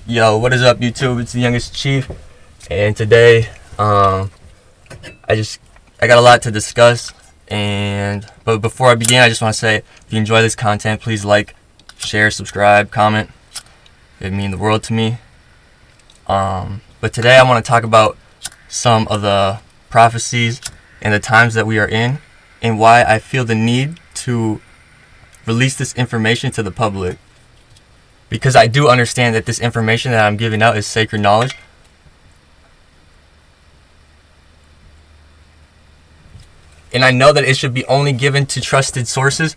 Yo, what is up, YouTube? It's the Youngest Chief, and today, I got a lot to discuss. But before I begin, I just want to say, if you enjoy this content, please like, share, subscribe, comment. It means the world to me. But today, I want to talk about some of the prophecies and the times that we are in, and why I feel the need to release this information to the public. Because I do understand that this information that I'm giving out is sacred knowledge. And I know that it should be only given to trusted sources.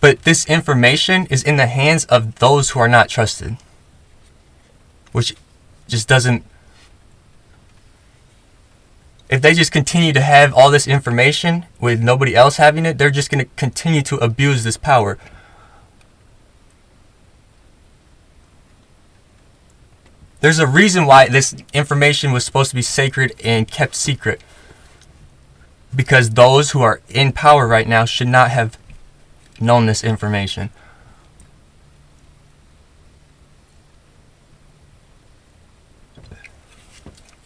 But this information is in the hands of those who are not trusted. Which just doesn't... If they just continue to have all this information with nobody else having it, they're just going to continue to abuse this power. There's a reason why this information was supposed to be sacred and kept secret. Because those who are in power right now should not have known this information.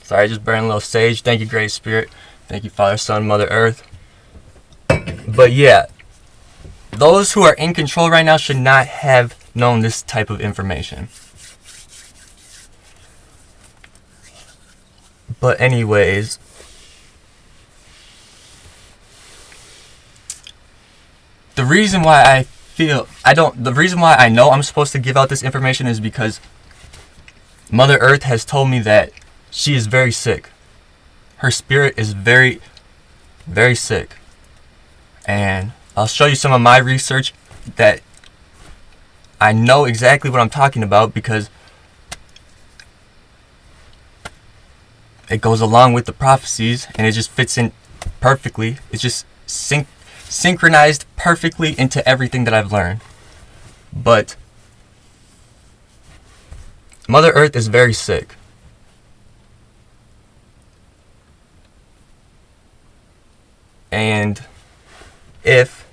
Sorry, just burning a little sage. Thank you, Great Spirit. Thank you, Father, Son, Mother Earth. But yeah, those who are in control right now should not have known this type of information. But anyways, the reason why I know I'm supposed to give out this information is because Mother Earth has told me that she is very sick. Her spirit is very, very sick. And I'll show you some of my research that I know exactly what I'm talking about, because it goes along with the prophecies, and it just fits in perfectly. It's just synchronized perfectly into everything that I've learned. But Mother Earth is very sick. And if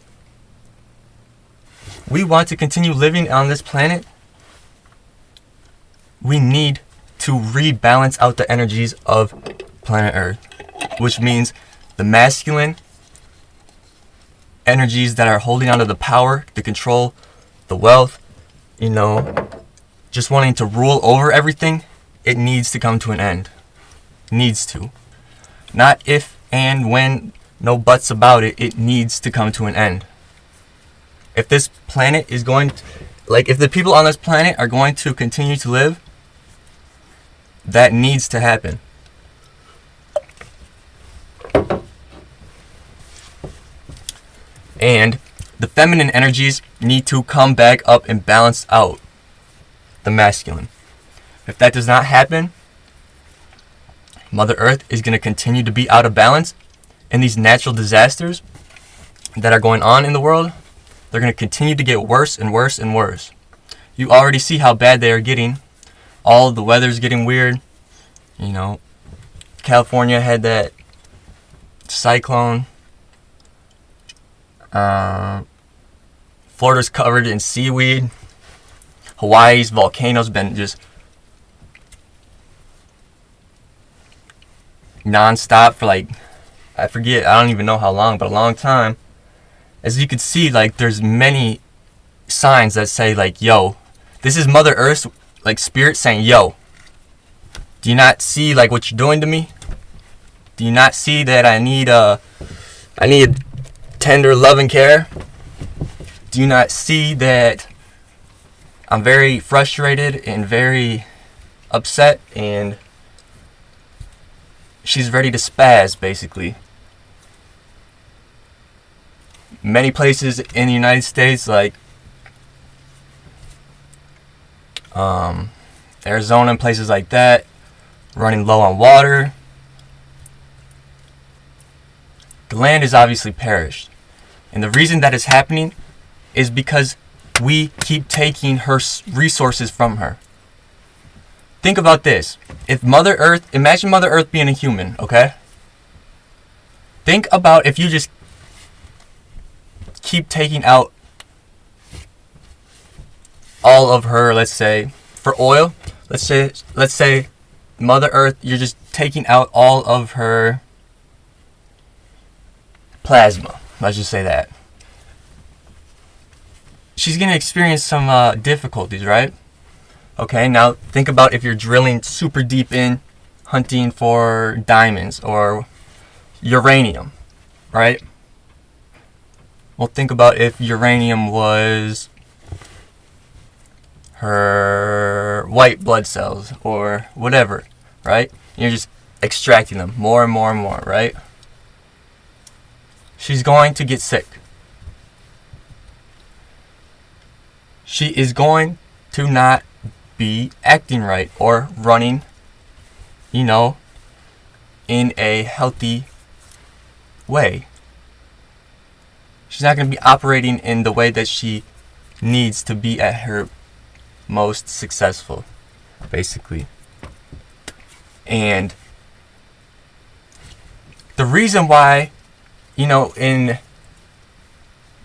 we want to continue living on this planet, we need to rebalance out the energies of planet Earth, which means the masculine energies that are holding onto the power, the control, the wealth, just wanting to rule over everything. It needs to come to an end. Needs to. Not if and when, no buts about it. It needs to come to an end. If this planet is going to, if the people on this planet are going to continue to live, that needs to happen. And the feminine energies need to come back up and balance out the masculine. If that does not happen, Mother Earth is going to continue to be out of balance, and these natural disasters that are going on in the world, they're going to continue to get worse and worse and worse. You already see how bad they are getting. All the weather's getting weird. California had that cyclone. Florida's covered in seaweed. Hawaii's volcano's been just non-stop for I don't even know how long, but a long time. As you can see, there's many signs that say yo, this is Mother Earth's spirit saying, yo, do you not see what you're doing to me? Do you not see that I need tender love and care? Do you not see that I'm very frustrated and very upset, and she's ready to spaz, basically? Many places in the United States, Arizona and places like that, running low on water. The land is obviously perished. And the reason that is happening is because we keep taking her resources from her. Think about this. Imagine Mother Earth being a human, okay? Think about if you just keep taking out all of her, let's say, for oil, let's say Mother Earth, you're just taking out all of her plasma. Let's just say that. She's going to experience some difficulties, right? Okay, now think about if you're drilling super deep in, hunting for diamonds or uranium, right? Well, think about if uranium was her white blood cells or whatever, right? You're just extracting them more and more and more, right? She's going to get sick. She is going to not be acting right or running, in a healthy way. She's not going to be operating in the way that she needs to be at her most successful, basically. And the reason why, in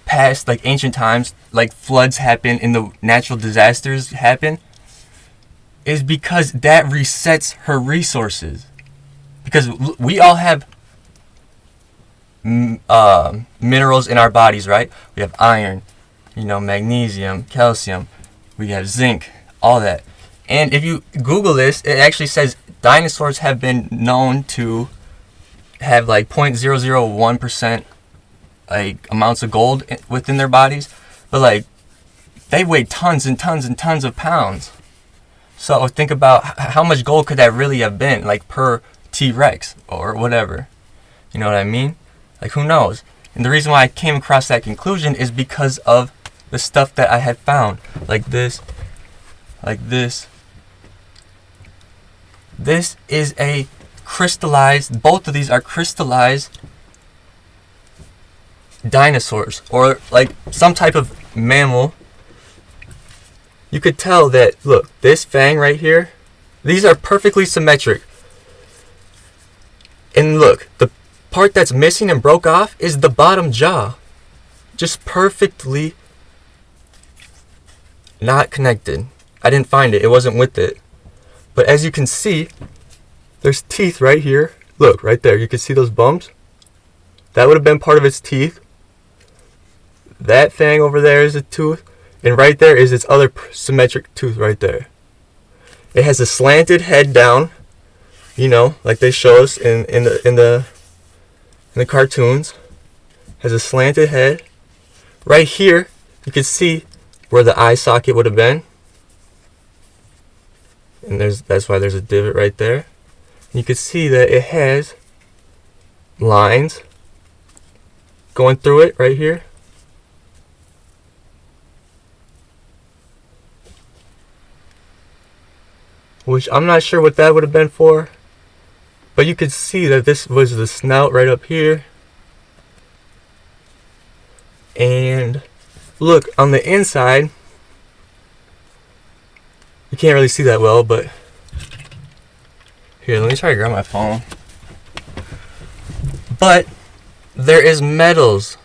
past, like ancient times, like floods happen and the natural disasters happen, is because that resets her resources. Because we all have minerals in our bodies, right? We have iron, magnesium, calcium, we have zinc, all that. And if you Google this, it actually says dinosaurs have been known to have like 0.001% like amounts of gold within their bodies, but like they weigh tons and tons and tons of pounds. So think about how much gold could that really have been, like per T-Rex or whatever. You know what I mean? Like, who knows? And the reason why I came across that conclusion is because of the stuff that I had found. Like this. Like this. This is a crystallized, both of these are crystallized dinosaurs. Or like some type of mammal. You could tell that, look, this fang right here, these are perfectly symmetric. And look, the part that's missing and broke off is the bottom jaw. Just perfectly not connected. I didn't find it. It wasn't with it. But as you can see, there's teeth right here. Look, right there. You can see those bumps? That would have been part of its teeth. That fang over there is a tooth. And right there is its other symmetric tooth right there. It has a slanted head down, like they show us in the cartoons. Has a slanted head. Right here, you can see where the eye socket would have been. And that's why there's a divot right there. And you can see that it has lines going through it right here. Which I'm not sure what that would have been for. But you could see that this was the snout right up here. And look, on the inside, you can't really see that well, but here, let me try to grab my phone. But there is metals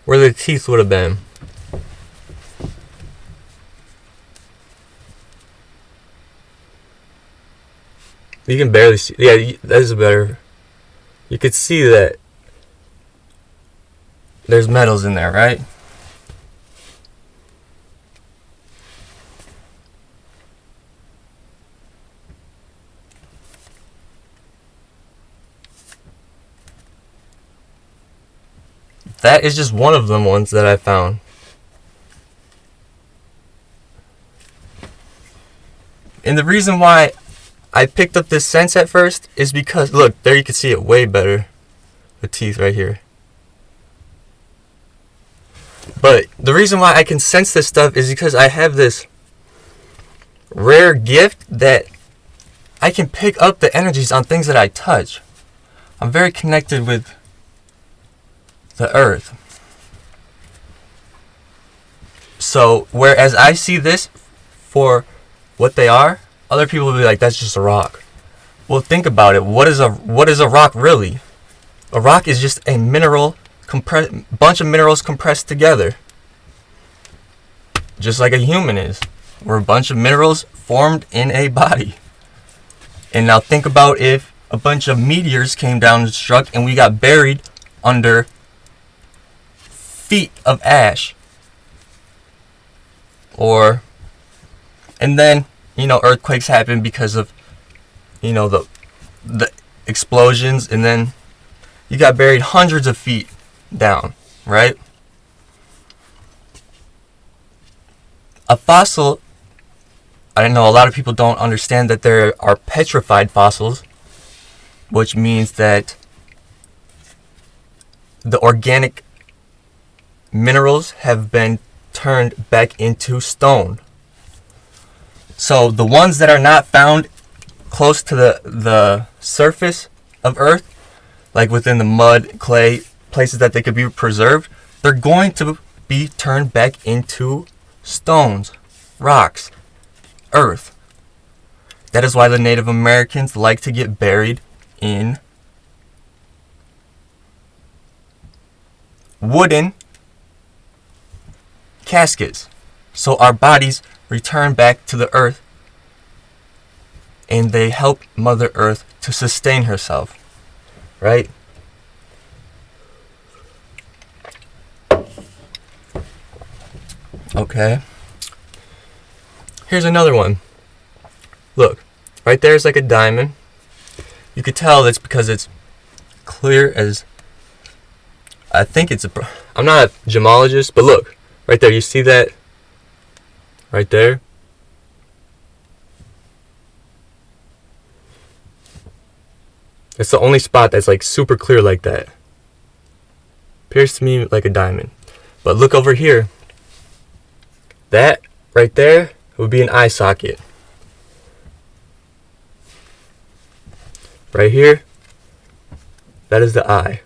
where the teeth would have been. You can barely see. Yeah, that is better. You could see that there's metals in there, right? That is just one of them ones that I found. And the reason why I picked up this sense at first is because, look, there you can see it way better. The teeth right here. But the reason why I can sense this stuff is because I have this rare gift that I can pick up the energies on things that I touch. I'm very connected with the earth. So, whereas I see this for what they are, other people will be like, that's just a rock. Well, think about it. What is a rock really? A rock is just a bunch of minerals compressed together. just like a human is. We're a bunch of minerals formed in a body. And now think about if a bunch of meteors came down and struck and we got buried under feet of ash. And then, earthquakes happen because of, the explosions, and then you got buried hundreds of feet down, right? A fossil, I know a lot of people don't understand that there are petrified fossils, which means that the organic minerals have been turned back into stone. So the ones that are not found close to the surface of Earth, like within the mud, clay, places that they could be preserved, they're going to be turned back into stones, rocks, earth. That is why the Native Americans like to get buried in wooden caskets, so our bodies return back to the earth and they help Mother Earth to sustain herself, right? Okay, here's another one. Look, right there is like a diamond. You could tell it's because it's clear as, I think it's I'm not a gemologist, but look, right there, you see that? Right there? It's the only spot that's like super clear like that. Appears to me like a diamond. But look over here. That right there would be an eye socket. Right here, that is the eye.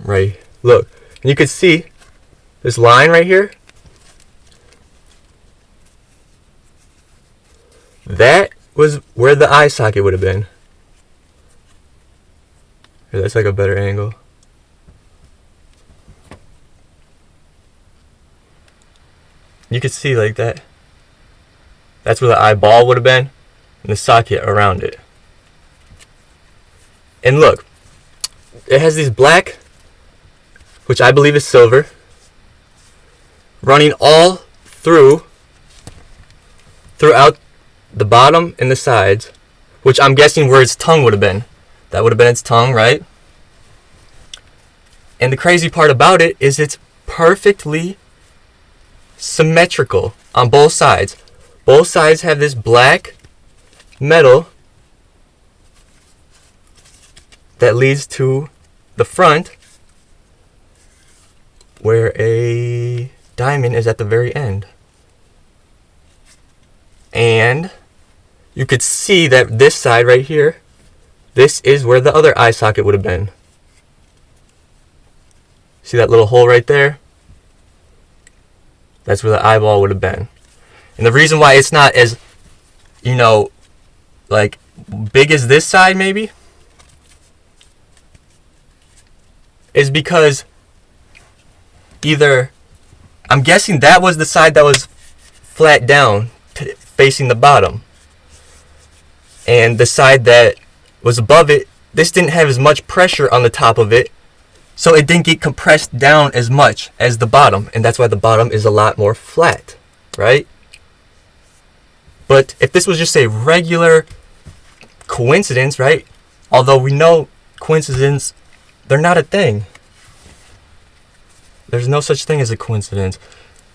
Right, look, and you can see this line right here. That was where the eye socket would have been. Here, that's like a better angle. You can see like that. That's where the eyeball would have been, and the socket around it. And look, it has these black, which I believe is silver, running all throughout the bottom and the sides, which I'm guessing where its tongue would have been. That would have been its tongue, right? And the crazy part about it is it's perfectly symmetrical on both sides. Both sides have this black metal that leads to the front, where a diamond is at the very end. And you could see that this side right here, this is where the other eye socket would have been. See that little hole right there? That's where the eyeball would have been. And the reason why it's not as, like big as this side maybe, is because either, I'm guessing that was the side that was flat down, facing the bottom. And the side that was above it, this didn't have as much pressure on the top of it, so it didn't get compressed down as much as the bottom. And that's why the bottom is a lot more flat, right? But if this was just a regular coincidence, right? Although we know coincidence, they're not a thing. There's no such thing as a coincidence.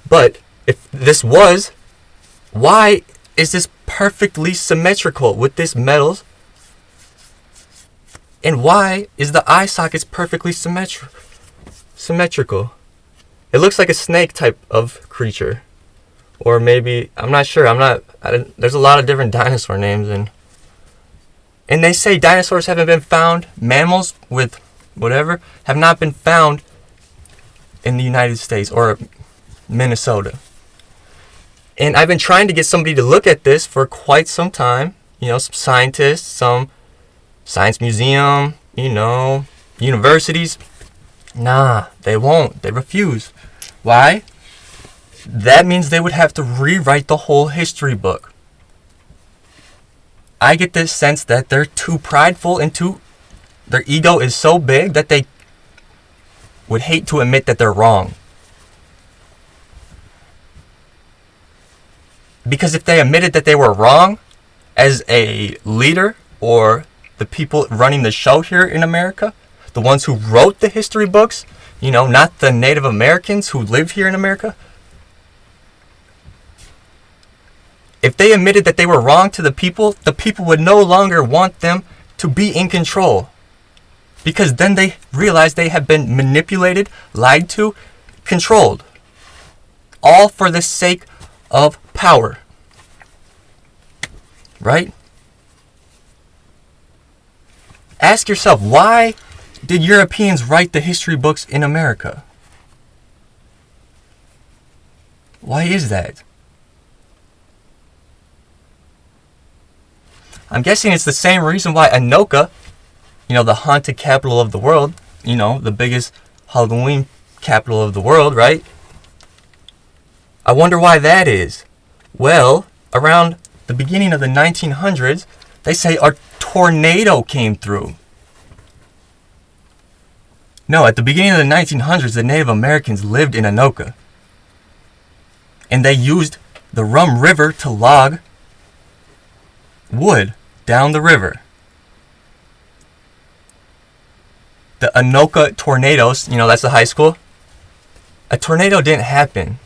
But if this was, why is this perfectly symmetrical with this metals? And why is the eye sockets perfectly symmetrical? It looks like a snake type of creature. Or maybe, I'm not sure. There's a lot of different dinosaur names. And they say dinosaurs haven't been found. Mammals with whatever have not been found in the United States or Minnesota. And I've been trying to get somebody to look at this for quite some time. Some scientists, some science museum, universities. Nah, they won't. They refuse. Why? That means they would have to rewrite the whole history book. I get this sense that they're too prideful and their ego is so big that they would hate to admit that they're wrong. Because if they admitted that they were wrong as a leader or the people running the show here in America, the ones who wrote the history books, not the Native Americans who live here in America, if they admitted that they were wrong to the people would no longer want them to be in control. Because then they realize they have been manipulated, lied to, controlled. All for the sake of power. Right? Ask yourself, why did Europeans write the history books in America? Why is that? I'm guessing it's the same reason why Anoka, the haunted capital of the world, the biggest Halloween capital of the world, right? I wonder why that is. Well, around the beginning of the 1900s, they say a tornado came through. No, at the beginning of the 1900s, the Native Americans lived in Anoka. And they used the Rum River to log wood down the river. The Anoka tornadoes, that's the high school. A tornado didn't happen.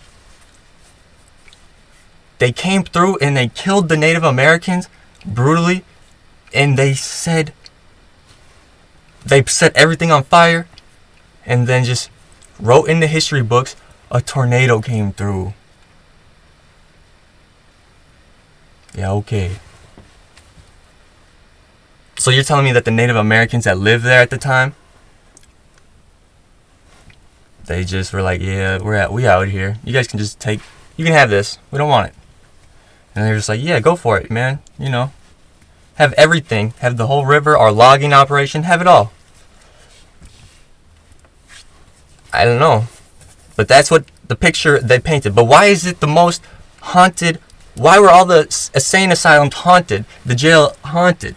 They came through and they killed the Native Americans brutally. And they set everything on fire. And then just wrote in the history books, a tornado came through. Yeah, okay. So you're telling me that the Native Americans that lived there at the time, they just were like, yeah, we out here. You guys can just you can have this. We don't want it. And they're just like, yeah, go for it, man. Have everything. Have the whole river, our logging operation, have it all. I don't know. But that's what the picture they painted. But why is it the most haunted? Why were all the insane asylums haunted? The jail haunted?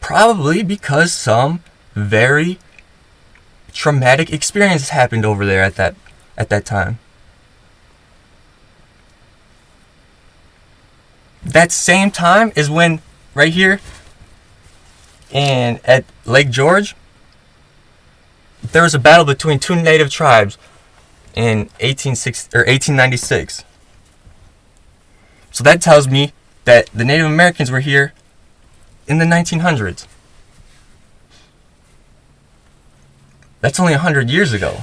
Probably because some very traumatic experience happened over there at that time. That same time is when, right here, and at Lake George, there was a battle between two native tribes in 1896. So that tells me that the Native Americans were here in the 1900s. That's only 100 years ago.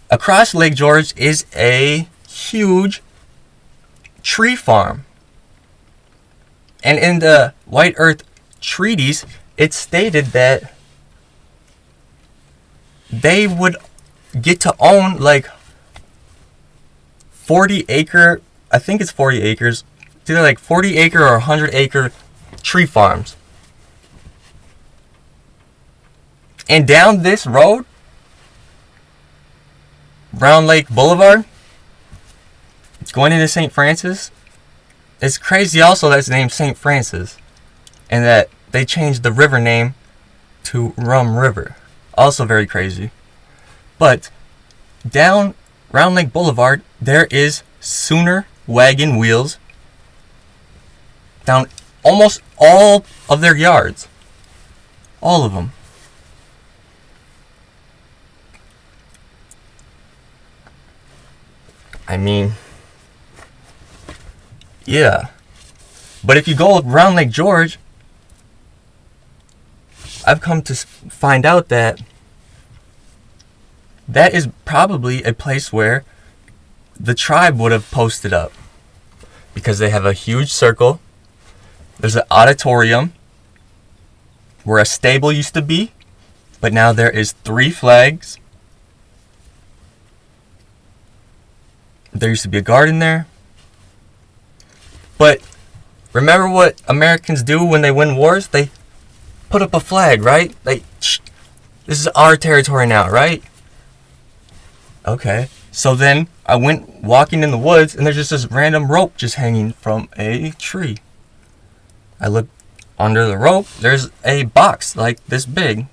Across Lake George is a huge tree farm. And in the White Earth treaties, it stated that they would get to own like 40 acre, I think it's 40 acres, it's either like 40 acre or 100 acre tree farms. And down this road, Brown Lake Boulevard, it's going into St. Francis. It's crazy also that it's named St. Francis, and that they changed the river name to Rum River. Also very crazy. But down Round Lake Boulevard, there is Sooner wagon wheels down almost all of their yards. All of them. I mean, yeah. But if you go around Lake George, I've come to find out that that is probably a place where the tribe would have posted up. Because they have a huge circle. There's an auditorium where a stable used to be, but now there is 3 flags. There used to be a garden there. But Remember what Americans do when they win wars? They put up a flag, right? This is our territory now, right? Okay. So then I went walking in the woods, and there's just this random rope just hanging from a tree. I looked under the rope. There's a box like this big.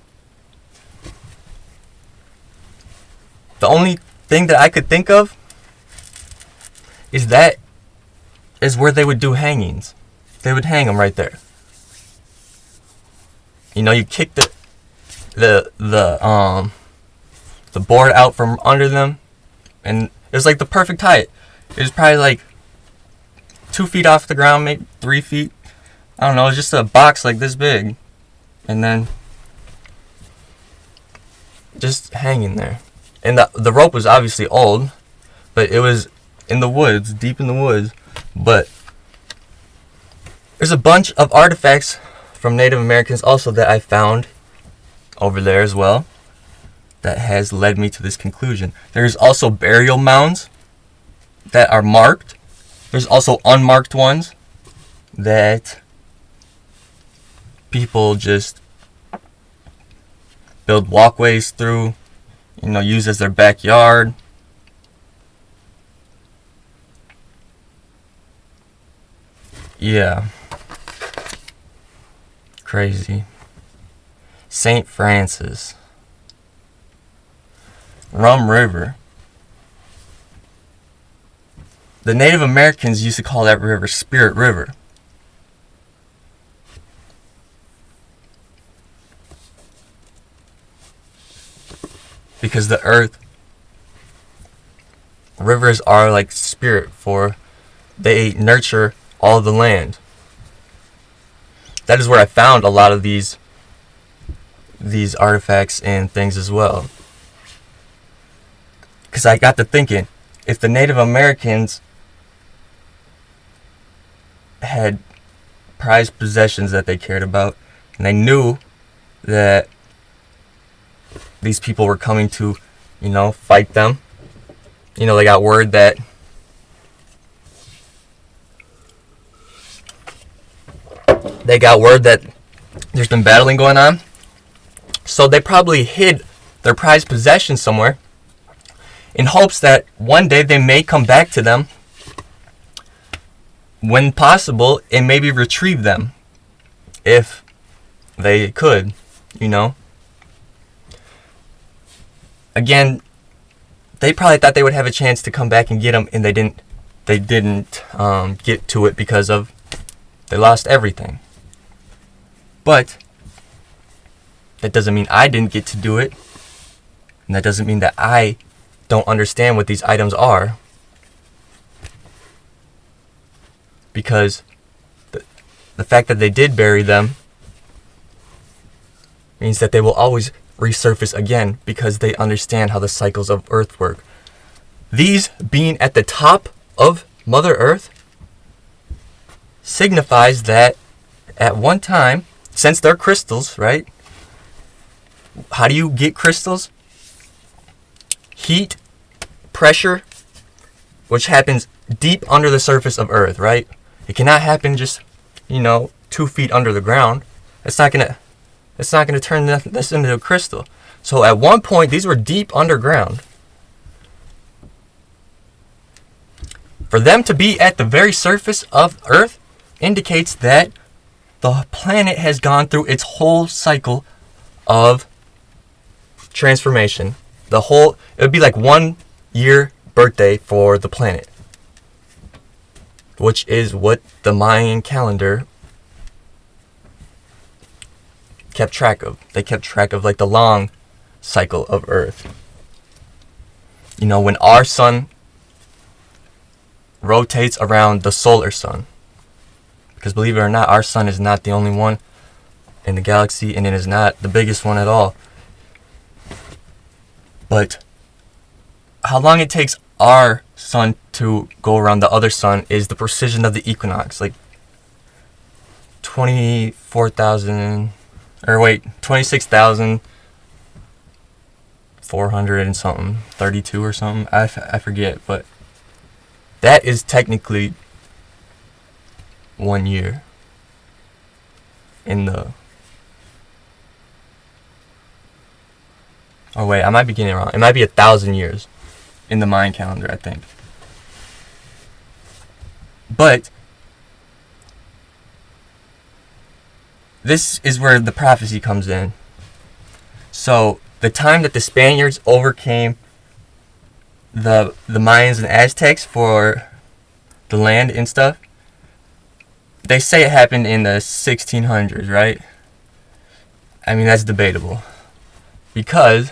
The only thing that I could think of is that is where they would do hangings. They would hang them right there. You know, you kick the board out from under them, and it was like the perfect height. It was probably like 2 feet off the ground, maybe 3 feet. I don't know. It was just a box like this big, and then just hanging there. And the rope was obviously old, but it was in the woods, deep in the woods. But there's a bunch of artifacts from Native Americans also that I found over there as well that has led me to this conclusion. There's also burial mounds that are marked. There's also unmarked ones that people just build walkways through, you know, use as their backyard. Yeah. Crazy. St. Francis. Rum River. The Native Americans used to call that river Spirit River. Because the earth, rivers are like spirit, for they nurture all the land. That is where I found a lot of these artifacts and things as well. Because I got to thinking, if the Native Americans had prized possessions that they cared about, and they knew that these people were coming to, you know, fight them. You know, they got word that there's been battling going on. So they probably hid their prized possessions somewhere in hopes that one day they may come back to them when possible and maybe retrieve them if they could, you know. Again, they probably thought they would have a chance to come back and get them, and they didn't get to it because of they lost everything. But that doesn't mean I didn't get to do it, and that doesn't mean that I don't understand what these items are, because the fact that they did bury them means that they will always resurface again, because they understand how the cycles of Earth work. These being at the top of Mother Earth signifies that at one time, since they're crystals, right? How do you get crystals? Heat, pressure, which happens deep under the surface of Earth, right? It cannot happen just, 2 feet under the ground. It's not gonna turn this into a crystal. So at one point, these were deep underground. For them to be at the very surface of Earth indicates that the planet has gone through its whole cycle of transformation. It would be like 1 year birthday for the planet, which is what the Mayan calendar kept track of. They kept track of like the long cycle of Earth. When our sun rotates around the solar sun, because believe it or not, our sun is not the only one in the galaxy, and it is not the biggest one at all. But how long it takes our sun to go around the other sun is the precision of the equinox, like 26,400 and something, 32 or something, I forget, but that is technically 1 year in the... Oh wait, I might be getting it wrong. It might be 1,000 years in the Mayan calendar, I think. But this is where the prophecy comes in. So the time that the Spaniards overcame the Mayans and Aztecs for the land and stuff, they say it happened in the 1600s, right? I mean, that's debatable. Because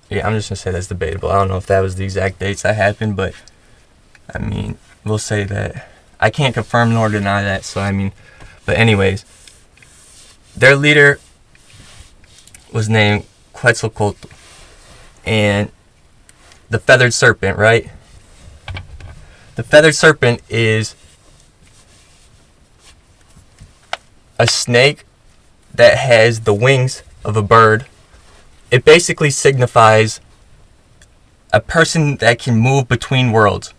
yeah, I'm just going to say that's debatable. I don't know if that was the exact dates that happened, but I mean, we'll say that. I can't confirm nor deny that, so I mean, but anyways, their leader was named Quetzalcoatl, and the feathered serpent, right? The feathered serpent is a snake that has the wings of a bird. It basically signifies a person that can move between worlds.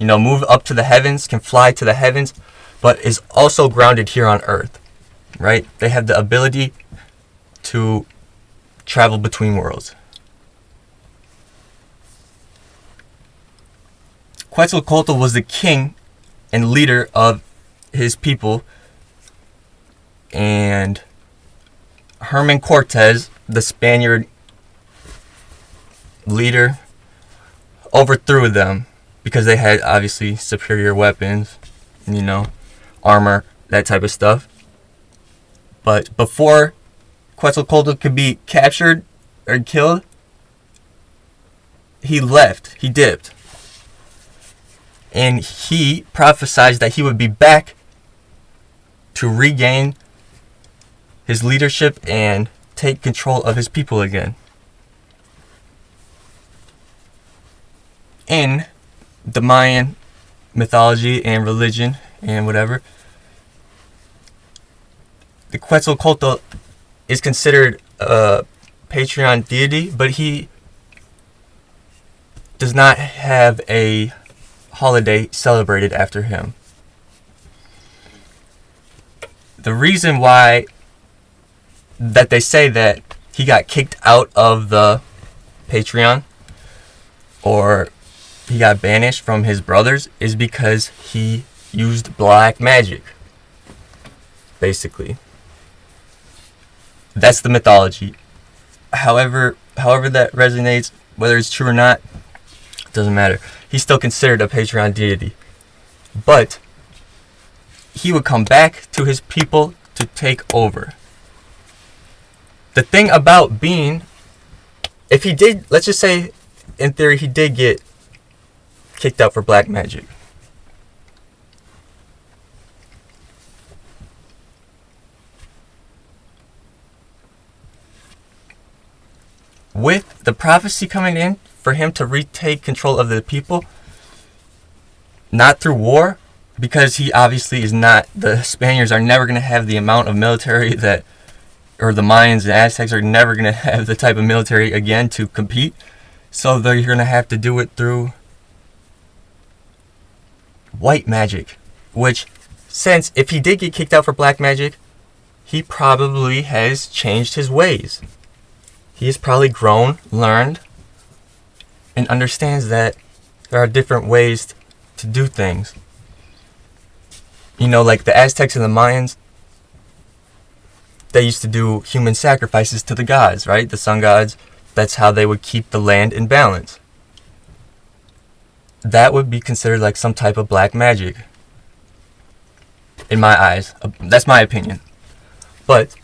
You know, move up to the heavens, can fly to the heavens, but is also grounded here on earth, right? They have the ability to travel between worlds. Quetzalcoatl was the king and leader of his people, and Herman Cortez, the Spaniard leader, overthrew them because they had obviously superior weapons, you know, armor, that type of stuff. But before Quetzalcoatl could be captured or killed, he left, he dipped. And he prophesied that he would be back to regain his leadership and take control of his people again. In the Mayan mythology and religion and whatever, the Quetzalcoatl is considered a Patreon deity, but he does not have a holiday celebrated after him. The reason why that they say that he got kicked out of the Patreon or he got banished from his brothers is because he used black magic. Basically. That's the mythology. However that resonates, whether it's true or not, doesn't matter. He's still considered a Patreon deity. But he would come back to his people to take over. The thing about being, if he did, let's just say, in theory, he did get kicked out for black magic. With the prophecy coming in for him to retake control of the people, not through war, because he obviously is not, the Spaniards are never going to have the amount of military that, or the Mayans and Aztecs are never going to have the type of military again to compete. So they're going to have to do it through white magic. Which, since if he did get kicked out for black magic, he probably has changed his ways. He has probably grown, learned, and understands that there are different ways to do things. You know, like the Aztecs and the Mayans, they used to do human sacrifices to the gods, right? The sun gods. That's how they would keep the land in balance. That would be considered like some type of black magic. In my eyes. That's my opinion. But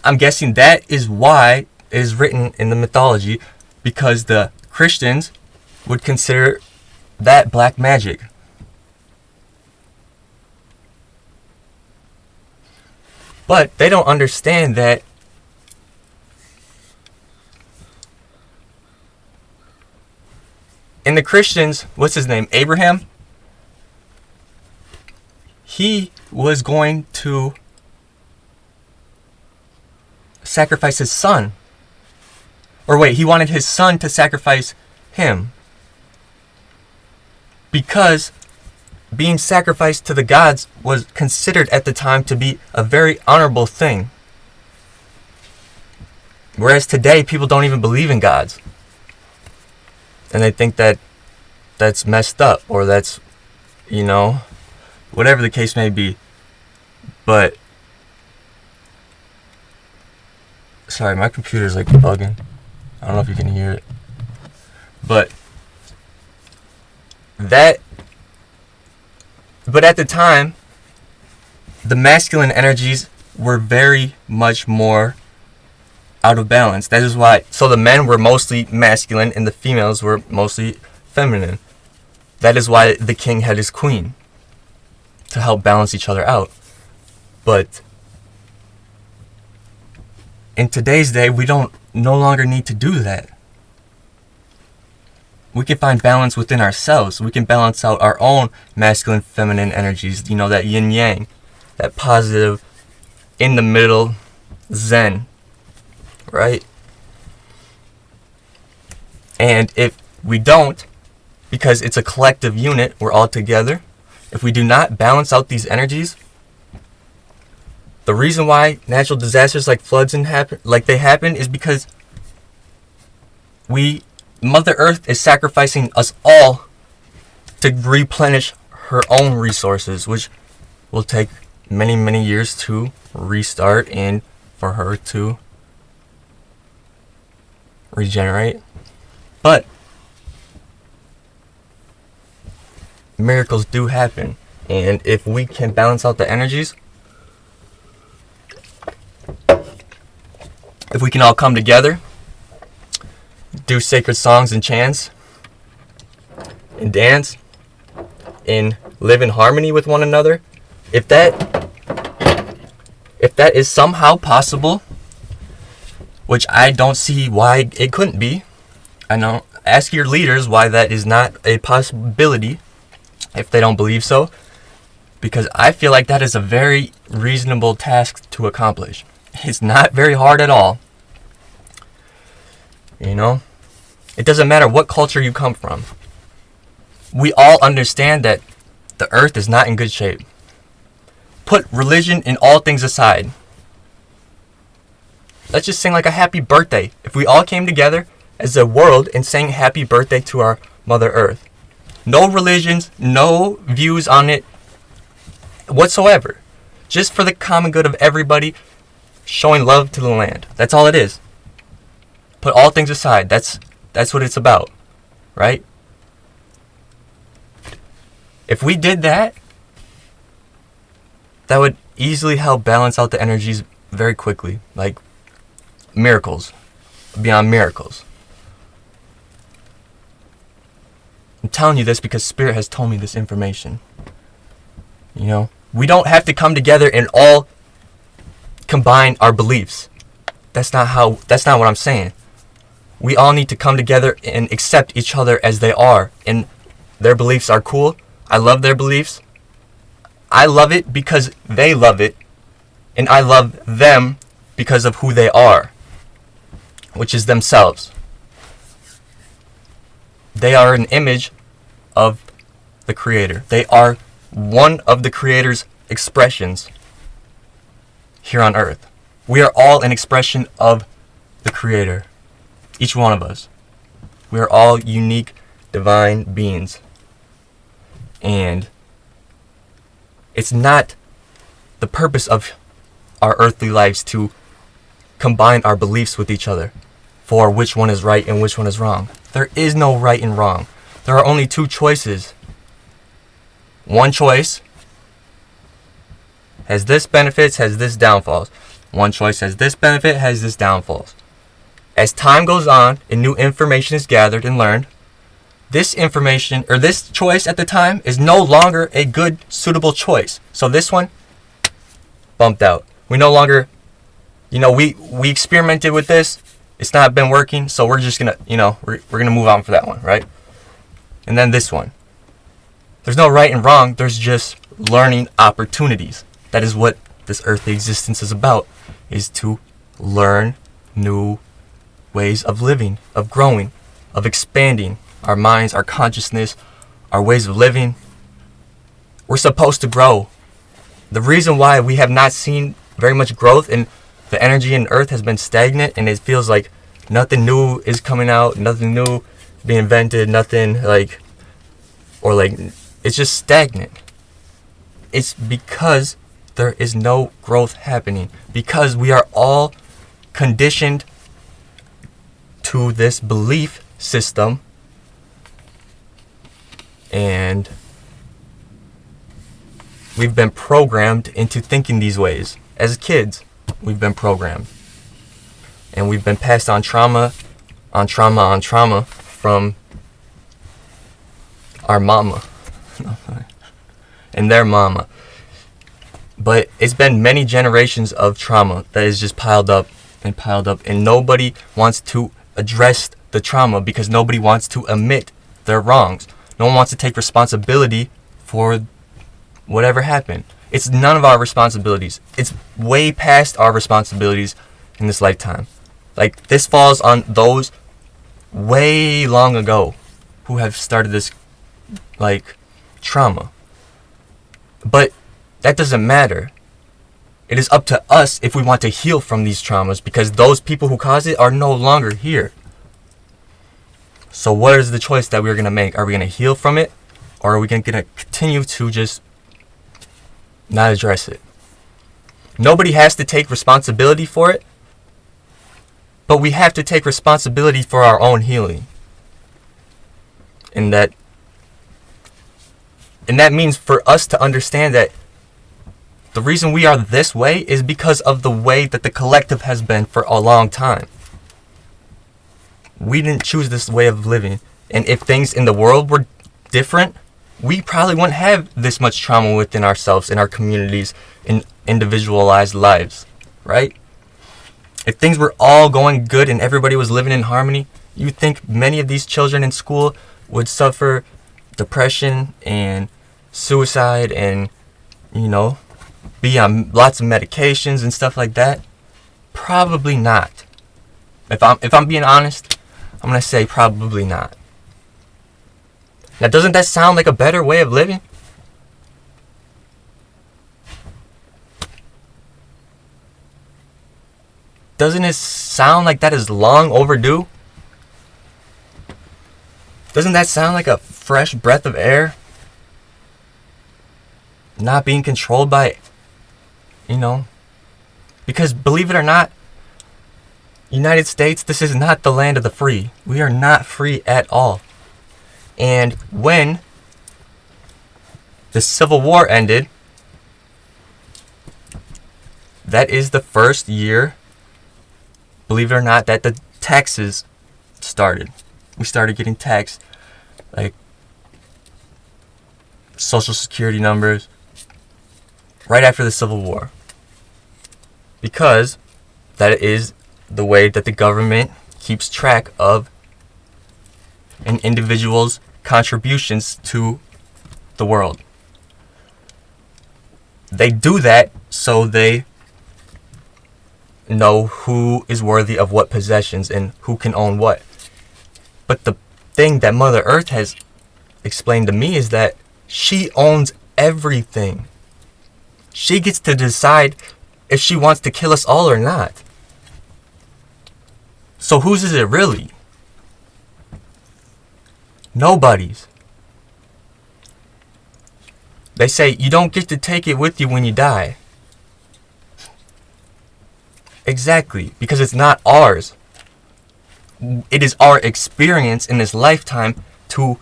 I'm guessing that is why it is written in the mythology, because the Christians would consider that black magic. But they don't understand that in the Christians, what's his name? Abraham? He was going to sacrifice his son. Or wait, he wanted his son to sacrifice him. Because being sacrificed to the gods was considered at the time to be a very honorable thing. Whereas today, people don't even believe in gods. And they think that that's messed up, or that's, whatever the case may be. But, sorry, my computer's like bugging. I don't know if you can hear it. But at the time, the masculine energies were very much more out of balance. That is why, so the men were mostly masculine and the females were mostly feminine. That is why the king had his queen, to help balance each other out. But in today's day, we no longer need to do that. We can find balance within ourselves. We can balance out our own masculine, feminine energies. That yin yang, that positive, in the middle, zen, right? And if we don't, because it's a collective unit, we're all together. If we do not balance out these energies, the reason why natural disasters like floods happen is because Mother Earth is sacrificing us all to replenish her own resources, which will take many, many years to restart and for her to regenerate. But miracles do happen, and if we can balance out the energies, if we can all come together, do sacred songs and chants, and dance, and live in harmony with one another, if that is somehow possible, which I don't see why it couldn't be. I know, ask your leaders why that is not a possibility if they don't believe so, because I feel like that is a very reasonable task to accomplish. It's not very hard at all. It doesn't matter what culture you come from. We all understand that the earth is not in good shape. Put religion and all things aside. Let's just sing like a happy birthday. If we all came together as a world and sang happy birthday to our Mother Earth. No religions, no views on it whatsoever. Just for the common good of everybody, showing love to the land. That's all it is. Put all things aside. That's what it's about, right? If we did that, that would easily help balance out the energies very quickly. Like miracles, beyond miracles. I'm telling you this because Spirit has told me this information. We don't have to come together and all combine our beliefs. That's not what I'm saying. We all need to come together and accept each other as they are. And their beliefs are cool. I love their beliefs. I love it because they love it. And I love them because of who they are, which is themselves. They are an image of the Creator. They are one of the Creator's expressions here on earth. We are all an expression of the Creator. Each one of us. We are all unique, divine beings. And it's not the purpose of our earthly lives to combine our beliefs with each other for which one is right and which one is wrong. There is no right and wrong. There are only two choices. One choice has this benefits, has this downfalls. One choice has this benefit, has this downfalls. As time goes on and new information is gathered and learned, this information or this choice at the time is no longer a good, suitable choice. So this one bumped out. We no longer, we experimented with this. It's not been working, so we're just gonna, we're gonna move on for that one, right? And then this one. There's no right and wrong. There's just learning opportunities. That is what this earthly existence is about, is to learn new ways of living, of growing, of expanding, our minds, our consciousness, our ways of living. We're supposed to grow. The reason why we have not seen very much growth and the energy in Earth has been stagnant, and it feels like nothing new is coming out, nothing new being invented, nothing like, or like, it's just stagnant. It's because there is no growth happening, because we are all conditioned to this belief system, and we've been programmed into thinking these ways. As kids, we've been programmed. And we've been passed on trauma from our mama and their mama. But it's been many generations of trauma that is just piled up, and nobody wants to address the trauma because nobody wants to admit their wrongs. No one wants to take responsibility for whatever happened. It's none of our responsibilities. It's way past our responsibilities in this lifetime. Like, this falls on those way long ago who have started this, like, trauma. But that doesn't matter. It is up to us if we want to heal from these traumas, because those people who caused it are no longer here. So what is the choice that we're going to make? Are we going to heal from it, or are we going to continue to just not address it? Nobody has to take responsibility for it, but we have to take responsibility for our own healing. And that means for us to understand that the reason we are this way is because of the way that the collective has been for a long time. We didn't choose this way of living. And if things in the world were different, we probably wouldn't have this much trauma within ourselves, in our communities, in individualized lives, right? If things were all going good and everybody was living in harmony, you think many of these children in school would suffer depression and suicide and, be on lots of medications and stuff like that? Probably not. If I'm being honest, I'm going to say probably not. Now, doesn't that sound like a better way of living? Doesn't it sound like that is long overdue? Doesn't that sound like a fresh breath of air? Not being controlled by, because believe it or not, United States, this is not the land of the free. We are not free at all. And when the Civil War ended, that is the first year, believe it or not, that the taxes started. We started getting taxed, like Social Security numbers, right after the Civil War. Because that is the way that the government keeps track of an individual's contributions to the world. They do that so they know who is worthy of what possessions and who can own what. But the thing that Mother Earth has explained to me is that she owns everything. She gets to decide if she wants to kill us all or not. So whose is it really? Nobody's. They say you don't get to take it with you when you die. Exactly, because it's not ours. It is our experience in this lifetime to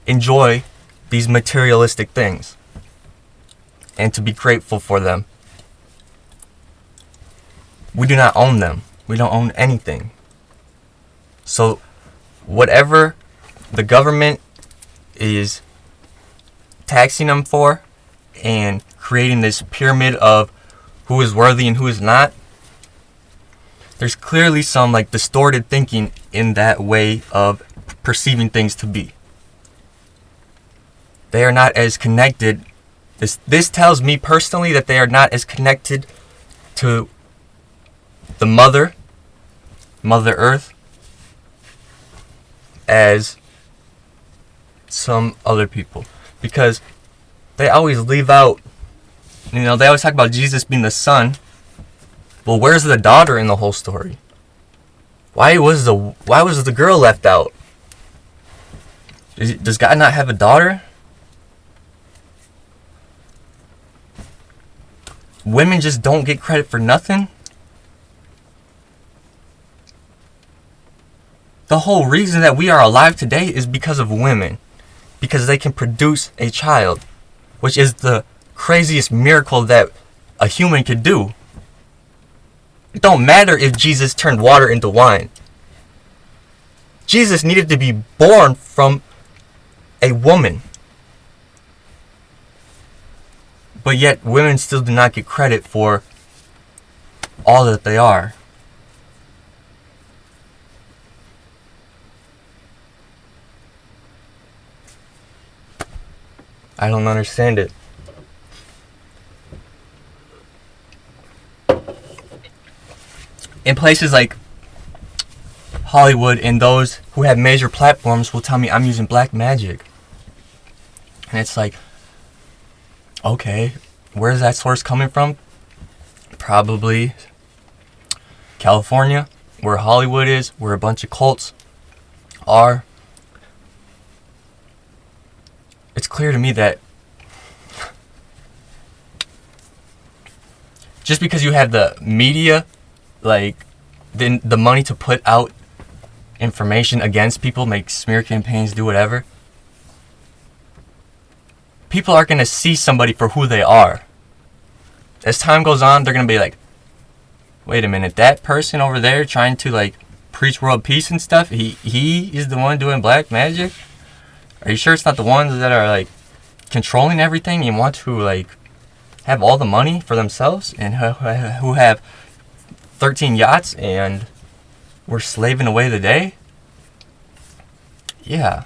enjoy these materialistic things and to be grateful for them. We do not own them. We don't own anything. So whatever the government is taxing them for and creating this pyramid of who is worthy and who is not, there's clearly some distorted thinking in that way of perceiving things to be. They are not as connected. This tells me personally that they are not as connected to the Mother Earth, as some other people, because they always leave out, they always talk about Jesus being the son. Well, where's the daughter in the whole story? Why was the girl left out? Does God not have a daughter? Women just don't get credit for nothing? The whole reason that we are alive today is because of women. Because they can produce a child, which is the craziest miracle that a human could do. It don't matter if Jesus turned water into wine. Jesus needed to be born from a woman. But yet women still do not get credit for all that they are. I don't understand it. In places like Hollywood and those who have major platforms will tell me I'm using black magic. And it's like, okay, where's that source coming from? Probably California, where Hollywood is, where a bunch of cults are. It's clear to me that just because you have the media, like the money to put out information against people, make smear campaigns, do whatever, people aren't going to see somebody for who they are. As time goes on, they're going to be like, wait a minute, that person over there trying to like preach world peace and stuff, he is the one doing black magic? Are you sure it's not the ones that are like controlling everything and want to like have all the money for themselves and who have 13 yachts and we're slaving away the day? Yeah.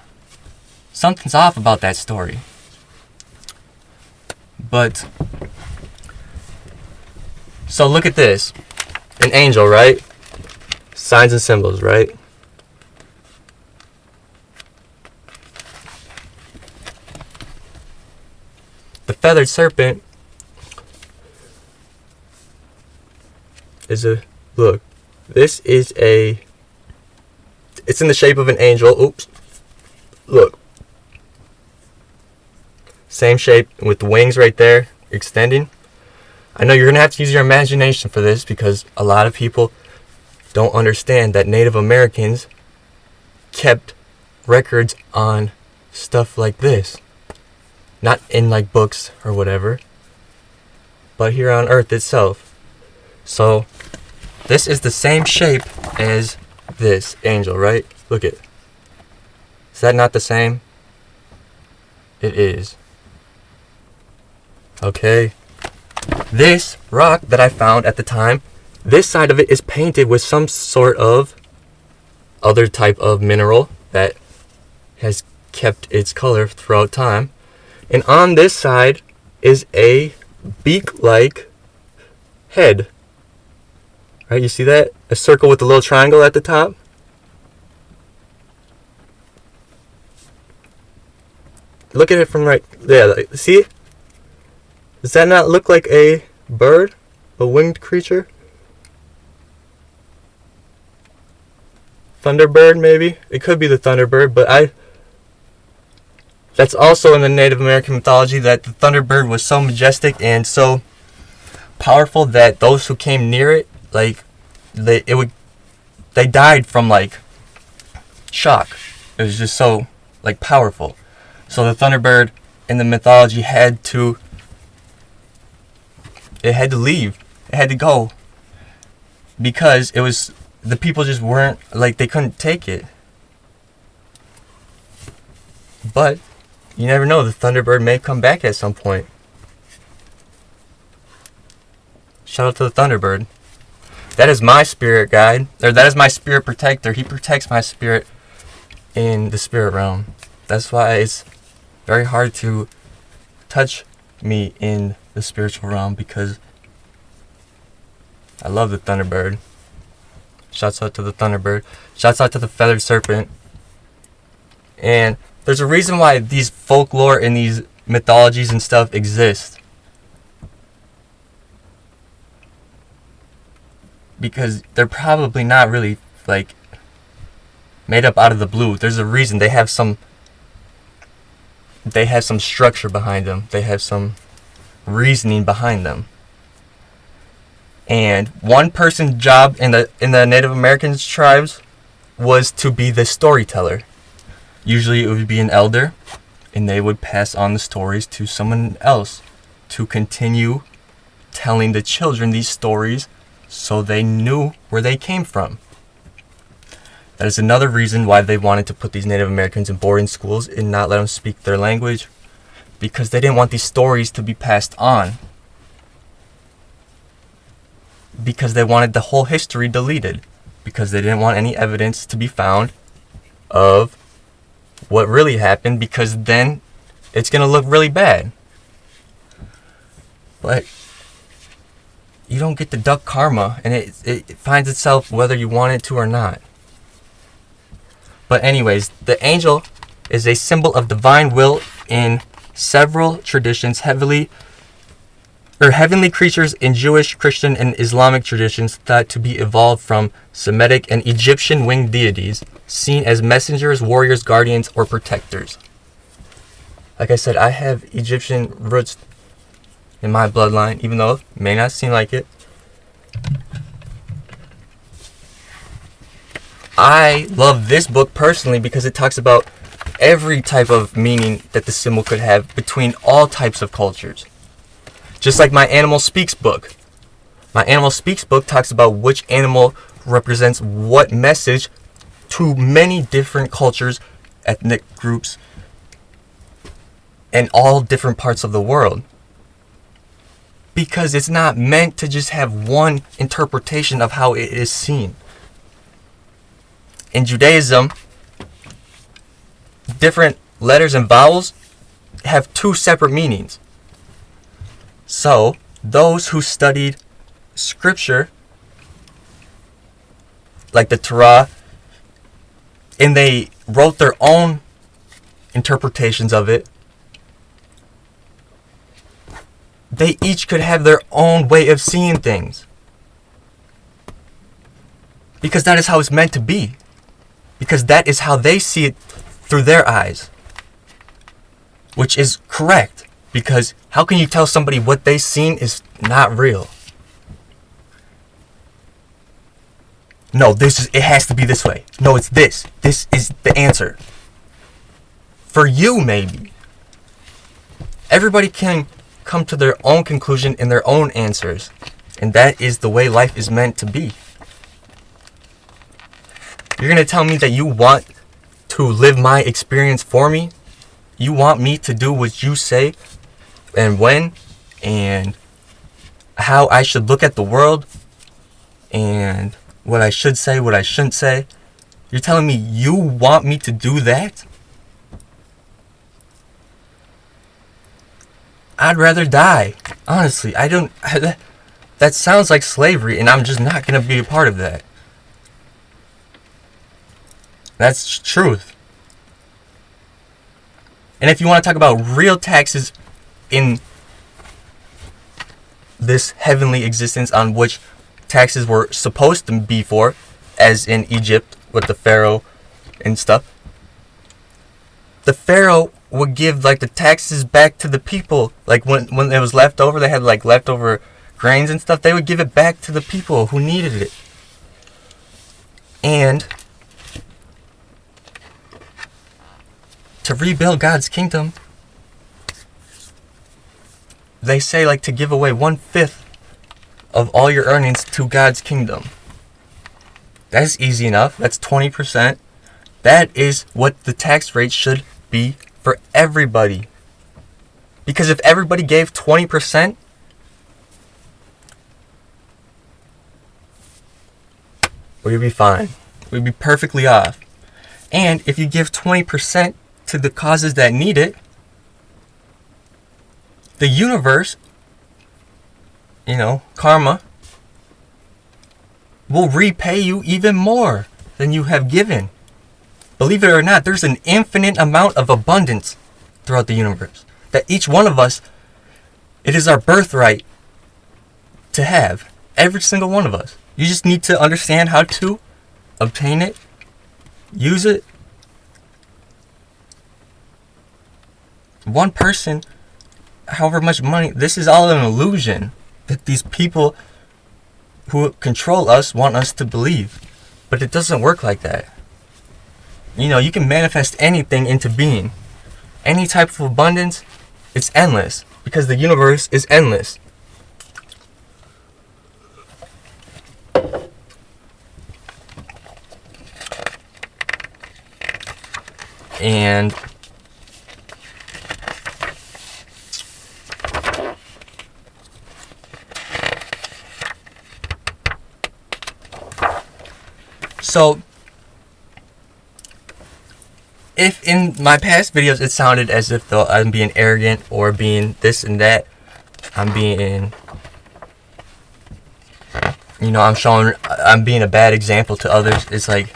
Something's off about that story. But so look at this. An angel, right? Signs and symbols, right? The feathered serpent is look, this is it's in the shape of an angel. Oops. Look. Same shape with the wings right there extending. I know you're going to have to use your imagination for this because a lot of people don't understand that Native Americans kept records on stuff like this. Not in like books or whatever, but here on Earth itself. So this is the same shape as this angel, right? Look at it. Is that not the same? It is. Okay. This rock that I found at the time, this side of it is painted with some sort of other type of mineral that has kept its color throughout time. And on this side is a beak-like head. Right, you see that? A circle with a little triangle at the top. Look at it from right there. See? Does that not look like a bird? A winged creature? Thunderbird, maybe? It could be the Thunderbird, but that's also in the Native American mythology, that the Thunderbird was so majestic and so powerful that those who came near it, like, they died from, like, shock. It was just so, like, powerful. So the Thunderbird in the mythology had to leave. It had to go. Because the people just weren't, like, they couldn't take it. But you never know, the Thunderbird may come back at some point. Shout out to the Thunderbird. That is my spirit guide, or that is my spirit protector. He protects my spirit in the spirit realm. That's why it's very hard to touch me in the spiritual realm, because I love the Thunderbird. Shouts out to the Thunderbird. Shouts out to the feathered serpent. And there's a reason why these folklore and these mythologies and stuff exist. Because they're probably not really like made up out of the blue. There's a reason. They have some structure behind them. They have some reasoning behind them. And one person's job in the Native American tribes was to be the storyteller. Usually it would be an elder, and they would pass on the stories to someone else to continue telling the children these stories so they knew where they came from. That is another reason why they wanted to put these Native Americans in boarding schools and not let them speak their language, because they didn't want these stories to be passed on. Because they wanted the whole history deleted. Because they didn't want any evidence to be found of what really happened, because then it's going to look really bad. But you don't get to duck karma, and it finds itself whether you want it to or not. But anyways, the angel is a symbol of divine will in several traditions, heavenly creatures in Jewish, Christian, and Islamic traditions thought to be evolved from Semitic and Egyptian winged deities, seen as messengers, warriors, guardians, or protectors. Like I said, I have Egyptian roots in my bloodline, even though it may not seem like it. I love this book personally because it talks about every type of meaning that the symbol could have between all types of cultures. Just like my Animal Speaks book. My Animal Speaks book talks about which animal represents what message to many different cultures, ethnic groups, and all different parts of the world. Because it's not meant to just have one interpretation of how it is seen. In Judaism, different letters and vowels have two separate meanings. So, those who studied scripture, like the Torah, and they wrote their own interpretations of it, they each could have their own way of seeing things. Because that is how it's meant to be. Because that is how they see it through their eyes. Which is correct. Because how can you tell somebody what they've seen is not real? No, it has to be this way. No, it's this. This is the answer. For you, maybe. Everybody can come to their own conclusion and their own answers. And that is the way life is meant to be. You're going to tell me that you want to live my experience for me? You want me to do what you say and when and how I should look at the world and what I should say, what I shouldn't say? You're telling me you want me to do that? I'd rather die. Honestly, that sounds like slavery, and I'm just not going to be a part of that. That's truth. And if you want to talk about real taxes in this heavenly existence on which taxes were supposed to be for, as in Egypt with the Pharaoh and stuff, the Pharaoh would give like the taxes back to the people. Like when it was left over, they had like leftover grains and stuff, they would give it back to the people who needed it. And to rebuild God's kingdom, they say like to give away 1/5 of all your earnings to God's kingdom. That's easy enough. That's 20%. That is what the tax rate should be for everybody. Because if everybody gave 20%, we'd be fine. We'd be perfectly off. And if you give 20% to the causes that need it, the universe, karma, will repay you even more than you have given. believe it or not, there's an infinite amount of abundance throughout the universe that each one of us, it is our birthright to have. Every single one of us. You just need to understand how to obtain it, use it. One person, however much money, this is all an illusion that these people who control us want us to believe. But it doesn't work like that. You know, you can manifest anything into being. Any type of abundance, it's endless because the universe is endless. And so if in my past videos it sounded as if though I'm being arrogant or being this and that, I'm being, you know, I'm being a bad example to others. It's like,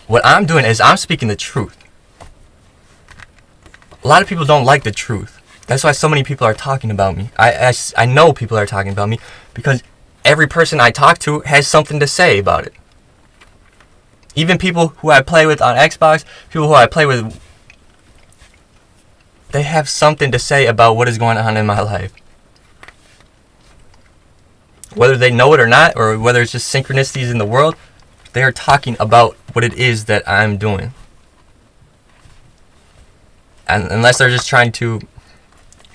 what I'm doing is I'm speaking the truth. A lot of people don't like the truth. That's why so many people are talking about me. I know people are talking about me because every person I talk to has something to say about it. Even people who I play with on Xbox, people who I play with, they have something to say about what is going on in my life. Whether they know it or not, or whether it's just synchronicities in the world, they are talking about what it is that I'm doing. And unless they're just trying to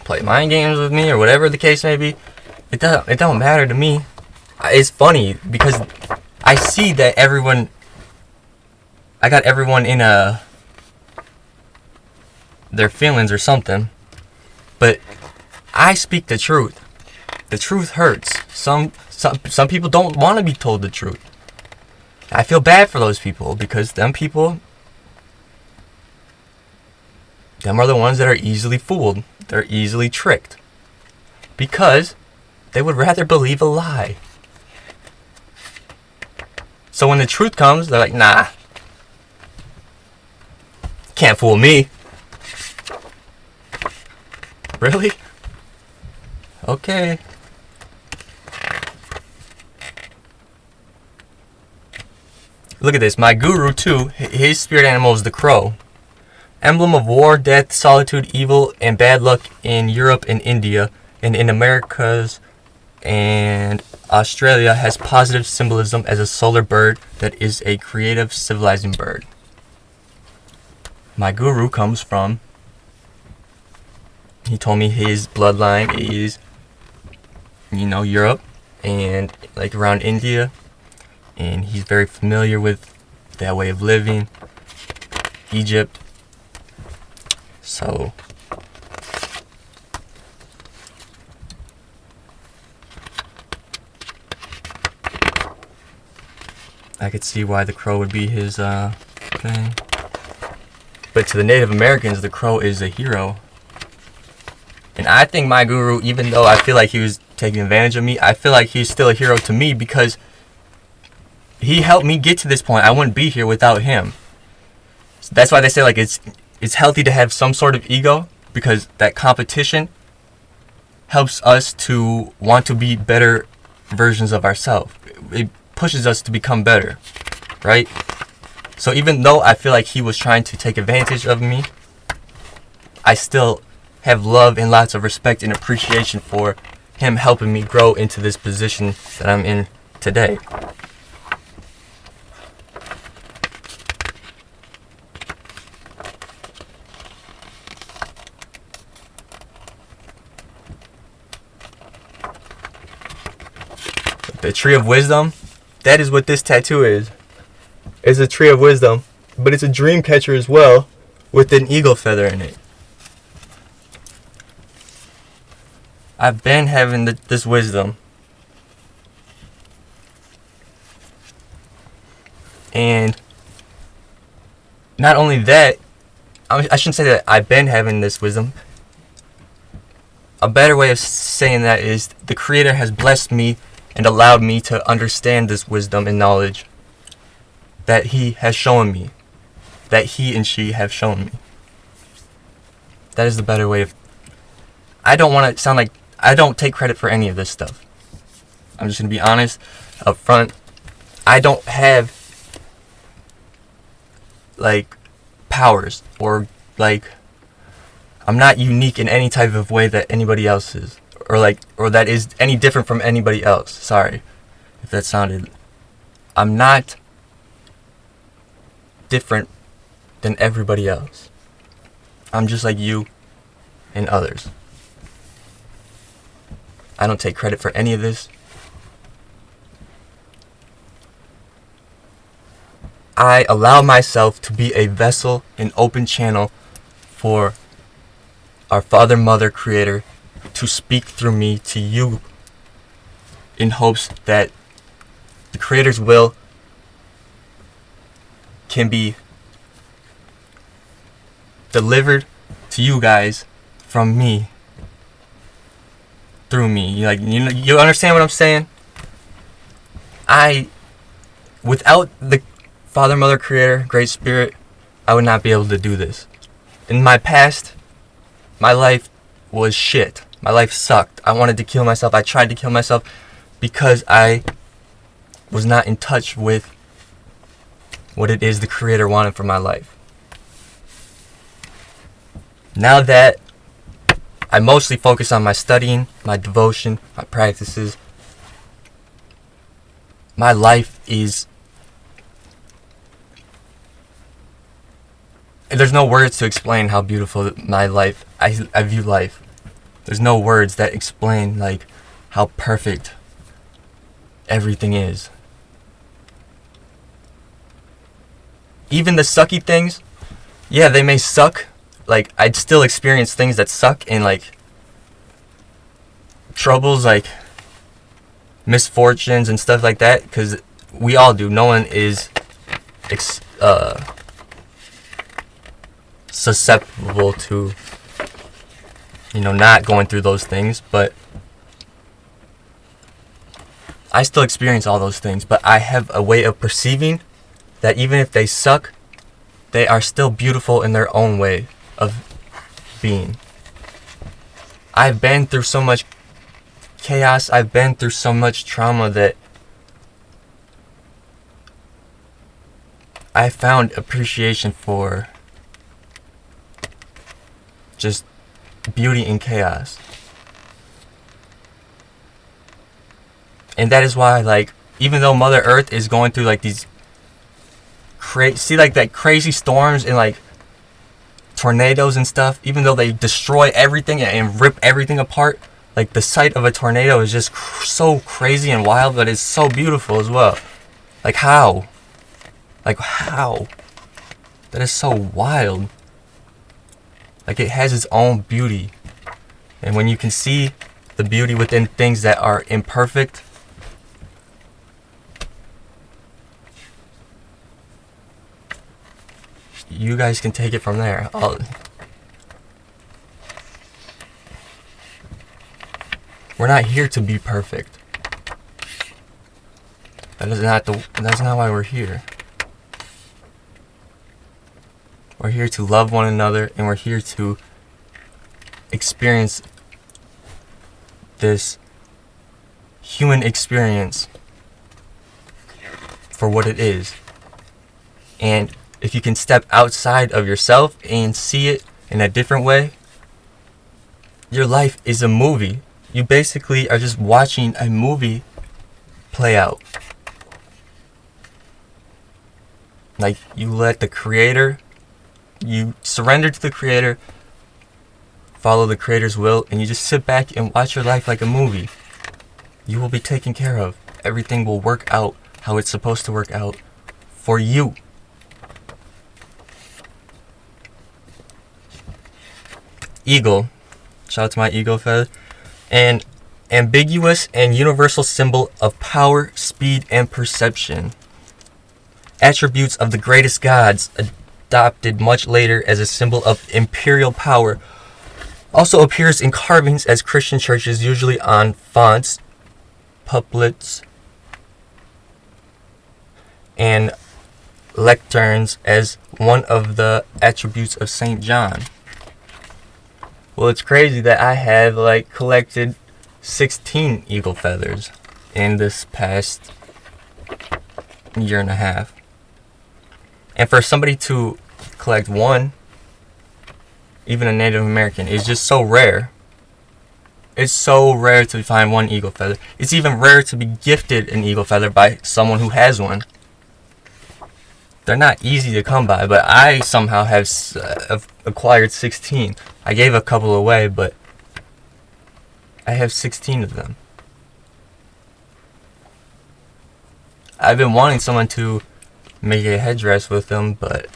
play mind games with me or whatever the case may be, it don't matter to me. It's funny because I see that I got everyone in their feelings or something, but I speak the truth. The truth hurts. Some people don't want to be told the truth. I feel bad for those people because them are the ones that are easily fooled. They're easily tricked because they would rather believe a lie. So when the truth comes, they're like, nah, can't fool me. Really? Okay. Look at this. My guru too, his spirit animal is the crow. Emblem of war, death, solitude, evil, and bad luck in Europe and India, and in Americas and Australia has positive symbolism as a solar bird that is a creative, civilizing bird. My guru comes from, he told me his bloodline is, you know, Europe and like around India, and he's very familiar with that way of living, Egypt. So I could see why the crow would be his thing. But to the Native Americans, the crow is a hero. And I think my guru, even though I feel like he was taking advantage of me, I feel like he's still a hero to me because he helped me get to this point. I wouldn't be here without him. So that's why they say like it's healthy to have some sort of ego, because that competition helps us to want to be better versions of ourselves. It pushes us to become better, right? So even though I feel like he was trying to take advantage of me, I still have love and lots of respect and appreciation for him helping me grow into this position that I'm in today. The tree of wisdom, that is what this tattoo is. It's a tree of wisdom, but it's a dream catcher as well with an eagle feather in it. I've been having this wisdom. And not only that, I shouldn't say that I've been having this wisdom. A better way of saying that is the Creator has blessed me and allowed me to understand this wisdom and knowledge that He has shown me. that he and she have shown me. That is the better way of... I don't want to sound like... I don't take credit for any of this stuff. I'm just going to be honest up front. I don't have, like, powers or, like... I'm not unique in any type of way that anybody else is. Or that is any different from anybody else. Sorry if that sounded... I'm not different than everybody else. I'm just like you and others. I don't take credit for any of this. I allow myself to be a vessel, an open channel for our Father, Mother, Creator to speak through me to you in hopes that the Creator's will can be delivered to you guys from me through me. Like, you understand what I'm saying? Without the Father, Mother, Creator, Great Spirit, I would not be able to do this. In my past, my life was shit. My life sucked. I wanted to kill myself. I tried to kill myself because I was not in touch with what it is the Creator wanted for my life. Now that I mostly focus on my studying, my devotion, my practices, my life is... There's no words to explain how beautiful my life, I view life. There's no words that explain, like, how perfect everything is. Even the sucky things, yeah, they may suck. Like, I'd still experience things that suck and, like, troubles, like, misfortunes and stuff like that, because we all do. No one is susceptible to, not going through those things, but I still experience all those things, but I have a way of perceiving that even if they suck, they are still beautiful in their own way of being. I've been through so much chaos, I've been through so much trauma that I found appreciation for just beauty in chaos. And that is why, like, even though Mother Earth is going through, like, these like crazy storms and, like, tornadoes and stuff, even though they destroy everything and rip everything apart, like, the sight of a tornado is just so crazy and wild, but it's so beautiful as well. Like, how? Like, how? That is so wild. Like, it has its own beauty. And when you can see the beauty within things that are imperfect, you guys can take it from there. We're not here to be perfect. That's not why we're here. We're here to love one another, and we're here to experience this human experience for what it is. And if you can step outside of yourself and see it in a different way, your life is a movie. You basically are just watching a movie play out. Like, you let the Creator, you surrender to the Creator, follow the Creator's will, and you just sit back and watch your life like a movie. You will be taken care of. Everything will work out how it's supposed to work out for you. Eagle. Shout out to my eagle feather. An ambiguous and universal symbol of power, speed, and perception. Attributes of the greatest gods, adopted much later as a symbol of imperial power. Also appears in carvings as Christian churches, usually on fonts, puppets, and lecterns as one of the attributes of St. John. Well, it's crazy that I have like collected 16 eagle feathers in this past year and a half. And for somebody to collect one, even a Native American, is just so rare. It's so rare to find one eagle feather. It's even rare to be gifted an eagle feather by someone who has one. They're not easy to come by, but I somehow have acquired 16. I gave a couple away, but I have 16 of them. I've been wanting someone to make a headdress with them, but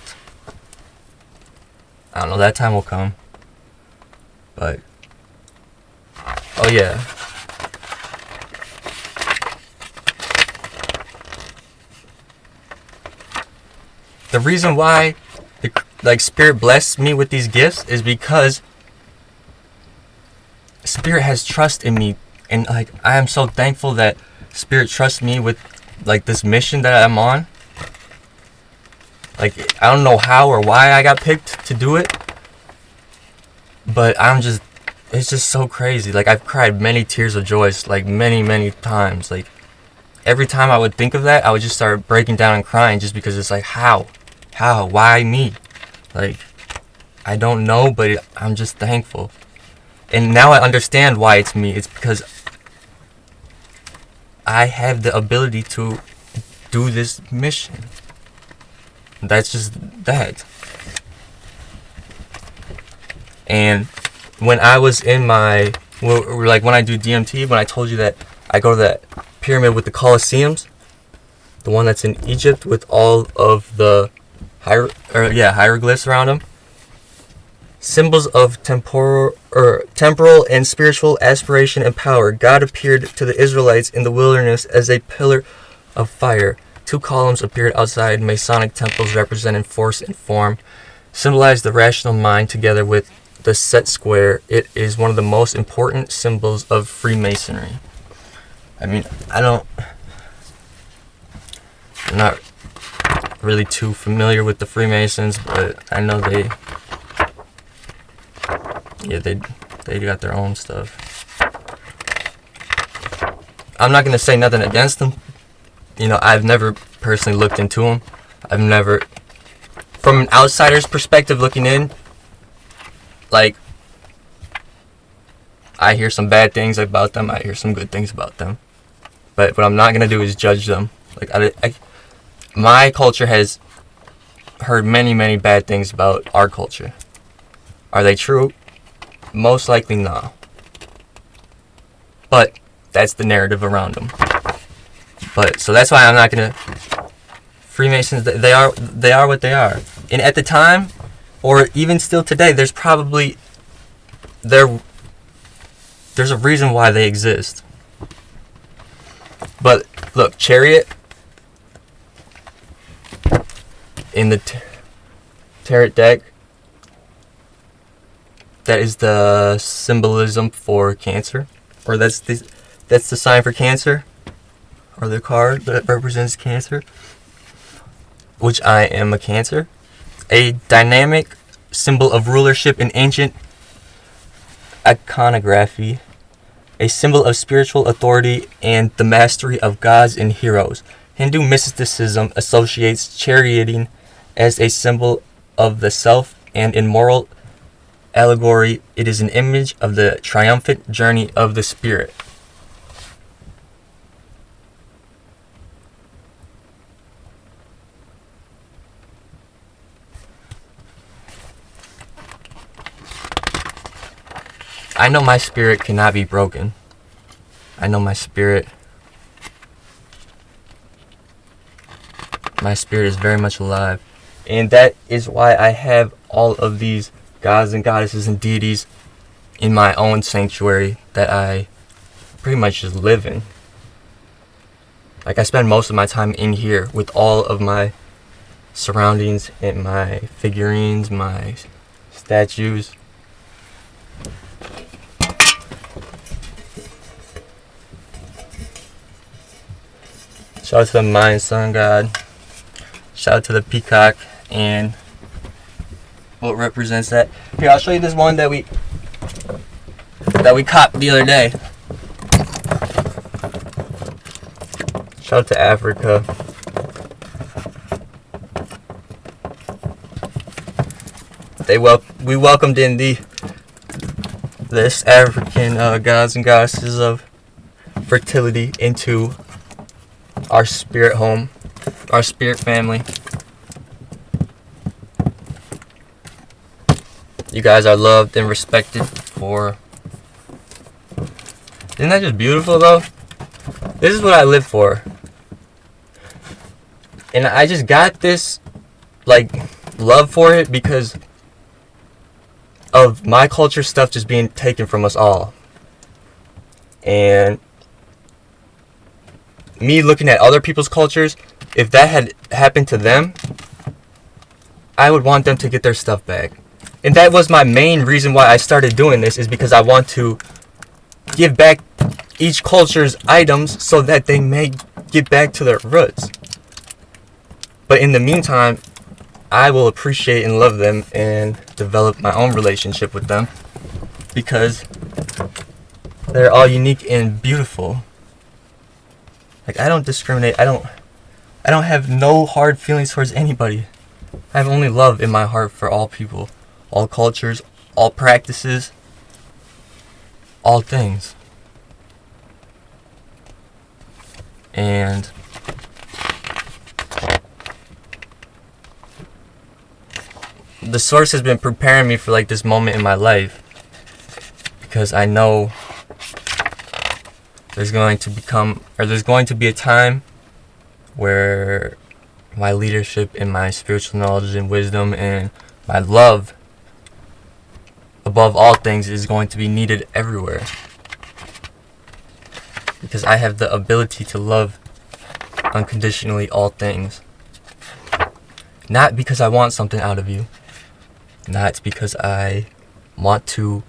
I don't know, that time will come. But oh yeah. The reason why Spirit blessed me with these gifts is because Spirit has trust in me, and I am so thankful that Spirit trusts me with this mission that I'm on. I don't know how or why I got picked to do it, but it's just so crazy. I've cried many tears of joy, many times. Every time I would think of that, I would just start breaking down and crying, just because it's how, why me? I don't know, but I'm just thankful. And now I understand why it's me. It's because I have the ability to do this mission. That's just that. And when I was in my, when I do DMT, when I told you that I go to that pyramid with the Colosseums, the one that's in Egypt with all of the hieroglyphs around them, symbols of temporal and spiritual aspiration and power, God appeared to the Israelites in the wilderness as a pillar of fire. 2 columns appeared outside Masonic temples representing force and form, symbolized the rational mind together with the set square. It is one of the most important symbols of Freemasonry. I'm not really too familiar with the Freemasons, but I know they got their own stuff. I'm not gonna say nothing against them. I've never personally looked into them. I've never, from an outsider's perspective looking in, I hear some bad things about them. I hear some good things about them. But what I'm not gonna do is judge them. My culture has heard many bad things about our culture. Are they true? Most likely no. But that's the narrative around them. But so that's why I'm not gonna. Freemasons, they are what they are. And at the time, or even still today, there's a reason why they exist. But look, Chariot in the Tarot deck, that is the symbolism for Cancer, or that's the sign for Cancer, or the card that represents Cancer, which I am a Cancer. A dynamic symbol of rulership in ancient iconography, a symbol of spiritual authority and the mastery of gods and heroes. Hindu mysticism associates charioting as a symbol of the self, and in moral allegory, it is an image of the triumphant journey of the spirit. I know my spirit cannot be broken. I know my spirit is very much alive. And that is why I have all of these gods and goddesses and deities in my own sanctuary that I pretty much just live in. I spend most of my time in here with all of my surroundings and my figurines, my statues. Shout out to the Mayan Sun God. Shout Shout out to the peacock and what represents that. Here, I'll show you this one that we caught the other day. Shout out to Africa. We welcomed in this African gods and goddesses of fertility into our spirit home, our spirit family. You guys are loved and respected for. Isn't that just beautiful though? This is what I live for. And I just got this love for it because of my culture stuff just being taken from us all. And me looking at other people's cultures, if that had happened to them, I would want them to get their stuff back. And that was my main reason why I started doing this, is because I want to give back each culture's items so that they may get back to their roots. But in the meantime, I will appreciate and love them and develop my own relationship with them because they're all unique and beautiful. I don't discriminate. I don't have no hard feelings towards anybody. I have only love in my heart for all people, all cultures, all practices, all things. And the source has been preparing me for this moment in my life, because I know there's going to be a time where my leadership and my spiritual knowledge and wisdom and my love above all things is going to be needed everywhere, because I have the ability to love unconditionally all things. Not because I want something out of you, not because I want to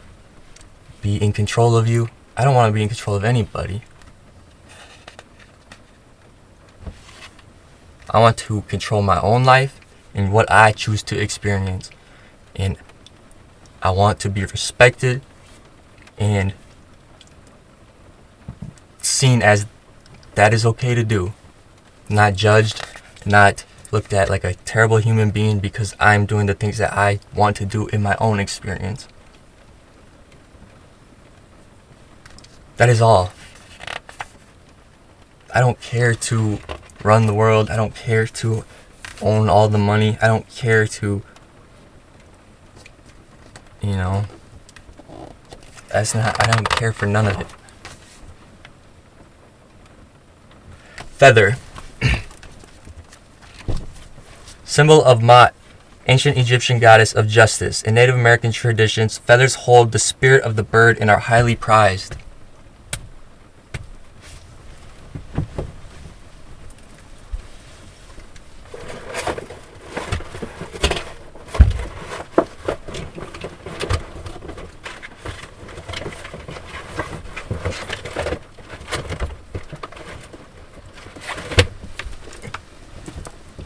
be in control of you. I don't want to be in control of anybody. I want to control my own life and what I choose to experience. And I want to be respected and seen as that is okay to do. Not judged, not looked at like a terrible human being because I'm doing the things that I want to do in my own experience. That is all. I don't care to run the world. I don't care to own all the money. I don't care to, I don't care for none of it. Feather. Symbol of Ma'at, ancient Egyptian goddess of justice. In Native American traditions, feathers hold the spirit of the bird and are highly prized.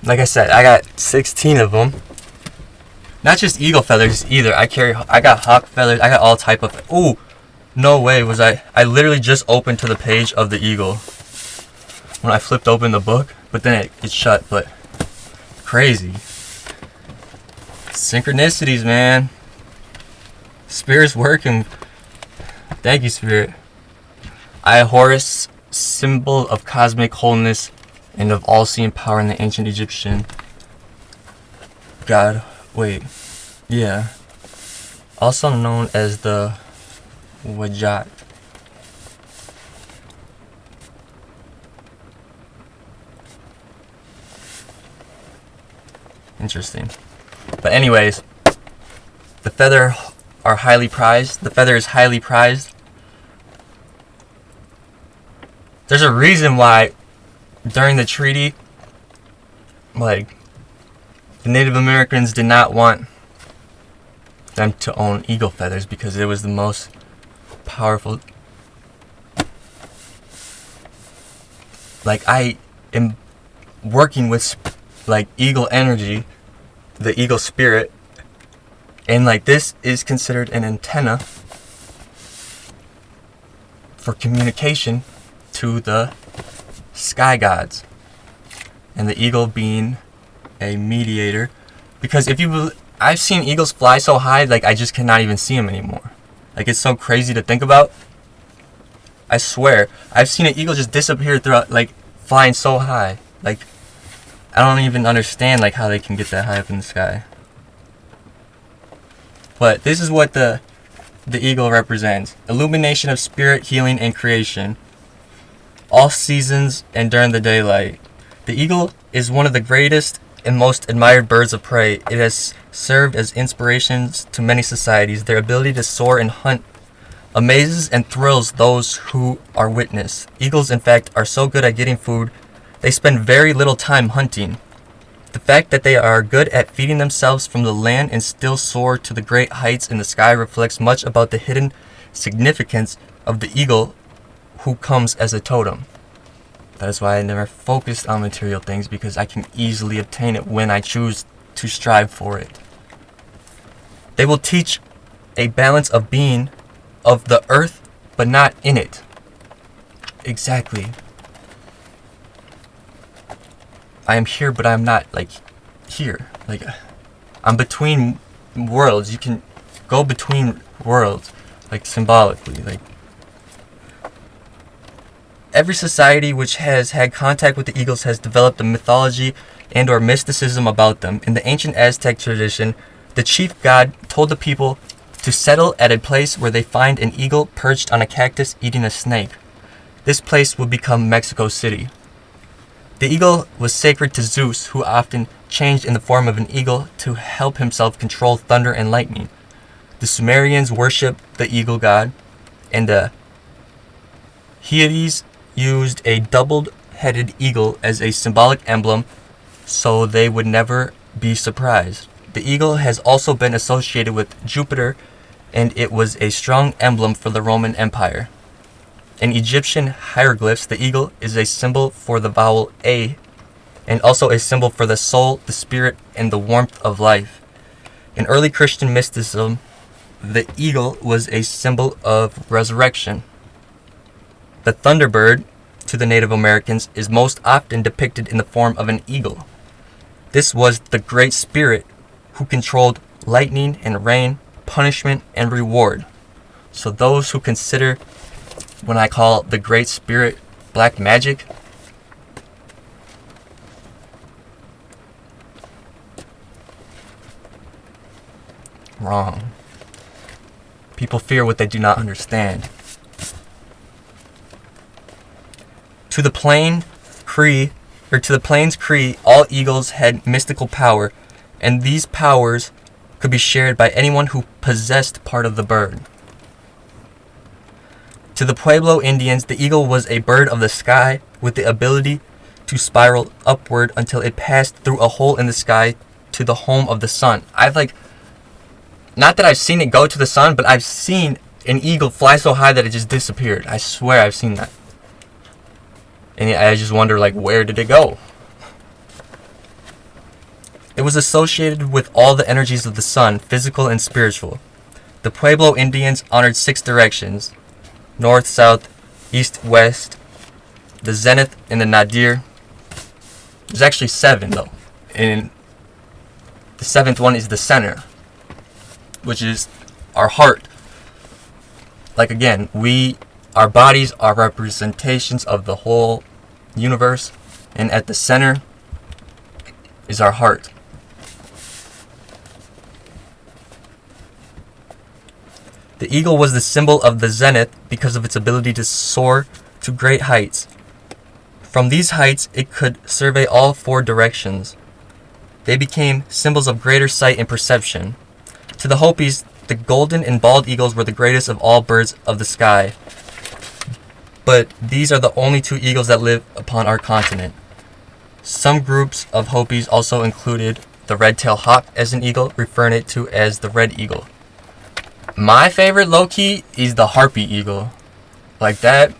Like I said, I got 16 of them. Not just eagle feathers either. I got hawk feathers. I got all type of. Ooh, no way was I literally just opened to the page of the eagle when I flipped open the book, but then it shut. But crazy synchronicities, man. Spirit's working. Thank you, Spirit. Horus, symbol of cosmic wholeness and of all-seeing power in the ancient Egyptian god. Also known as the Wajat. Interesting. But anyways, the feather are highly prized. The feather is highly prized. There's a reason why during the treaty, the Native Americans did not want them to own eagle feathers because it was the most powerful. I am working with like eagle energy, the eagle spirit, and like this is considered an antenna for communication to the sky gods, and the eagle being a mediator. Because I've seen eagles fly so high, like I just cannot even see them anymore. Like it's so crazy to think about. I swear, I've seen an eagle just disappear throughout, like flying so high. Like I don't even understand like how they can get that high up in the sky. But this is what the eagle represents: illumination of spirit, healing, and creation. All seasons and during the daylight. The eagle is one of the greatest and most admired birds of prey. It has served as inspirations to many societies. Their ability to soar and hunt amazes and thrills those who are witness. Eagles, in fact, are so good at getting food, they spend very little time hunting. The fact that they are good at feeding themselves from the land and still soar to the great heights in the sky reflects much about the hidden significance of the eagle, who comes as a totem. That is why I never focused on material things, because I can easily obtain it when I choose to strive for it. They will teach a balance of being of the earth, but not in it. Exactly. I am here, but I'm not like here. Like I'm between worlds. You can go between worlds, like symbolically. Like every society which has had contact with the eagles has developed a mythology and or mysticism about them. In the ancient Aztec tradition, the chief god told the people to settle at a place where they find an eagle perched on a cactus eating a snake. This place would become Mexico City. The eagle was sacred to Zeus, who often changed in the form of an eagle to help himself control thunder and lightning. The Sumerians worshipped the eagle god, and the Hyades used a double-headed eagle as a symbolic emblem so they would never be surprised. The eagle has also been associated with Jupiter, and it was a strong emblem for the Roman Empire. In Egyptian hieroglyphs, the eagle is a symbol for the vowel A, and also a symbol for the soul, the spirit, and the warmth of life. In early Christian mysticism, the eagle was a symbol of resurrection. The thunderbird, to the Native Americans, is most often depicted in the form of an eagle. This was the Great Spirit who controlled lightning and rain, punishment and reward. So those who consider when I call the Great Spirit black magic, wrong. People fear what they do not understand. To the Plains Cree, all eagles had mystical power, and these powers could be shared by anyone who possessed part of the bird. To the Pueblo Indians, the eagle was a bird of the sky with the ability to spiral upward until it passed through a hole in the sky to the home of the sun. Not that I've seen it go to the sun, but I've seen an eagle fly so high that it just disappeared. I swear I've seen that. And I just wonder, like, where did it go? It was associated with all the energies of the sun, physical and spiritual. The Pueblo Indians honored 6 directions: north, south, east, west, the zenith, and the nadir. There's actually 7 though. And the 7th one is the center, which is our heart. Like again, our bodies are representations of the whole universe, and at the center is our heart. The eagle was the symbol of the zenith because of its ability to soar to great heights. From these heights, it could survey all 4 directions. They became symbols of greater sight and perception. To the Hopis, the golden and bald eagles were the greatest of all birds of the sky. But these are the only 2 eagles that live upon our continent. Some groups of Hopis also included the red-tailed hawk as an eagle, referring it to as the red eagle. My favorite low-key is the harpy eagle. Like that,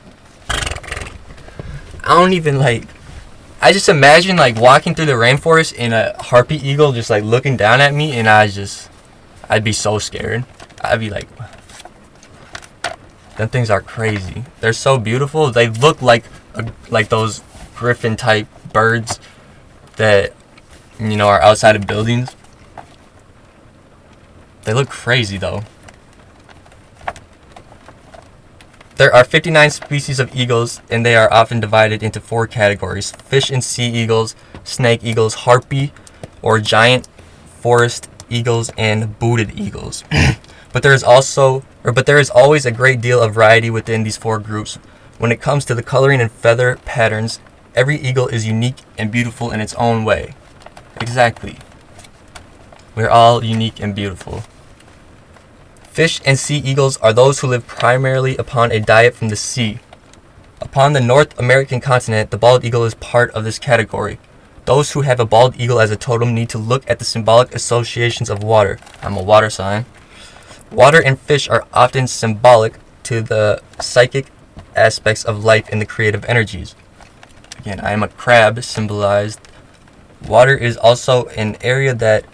I I just imagine like walking through the rainforest and a harpy eagle just like looking down at me, and I'd be so scared. I'd be like, them things are crazy. They're so beautiful. They look like those griffin type birds that are outside of buildings. They look crazy though. There are 59 species of eagles, and they are often divided into 4 categories: fish and sea eagles, snake eagles, harpy or giant forest eagles, and booted eagles. But there is always a great deal of variety within these 4 groups. When it comes to the coloring and feather patterns, every eagle is unique and beautiful in its own way. Exactly. We're all unique and beautiful. Fish and sea eagles are those who live primarily upon a diet from the sea. Upon the North American continent, the bald eagle is part of this category. Those who have a bald eagle as a totem need to look at the symbolic associations of water. I'm a water sign. Water and fish are often symbolic to the psychic aspects of life and the creative energies. Again, I am a crab, symbolized. Water is also an area that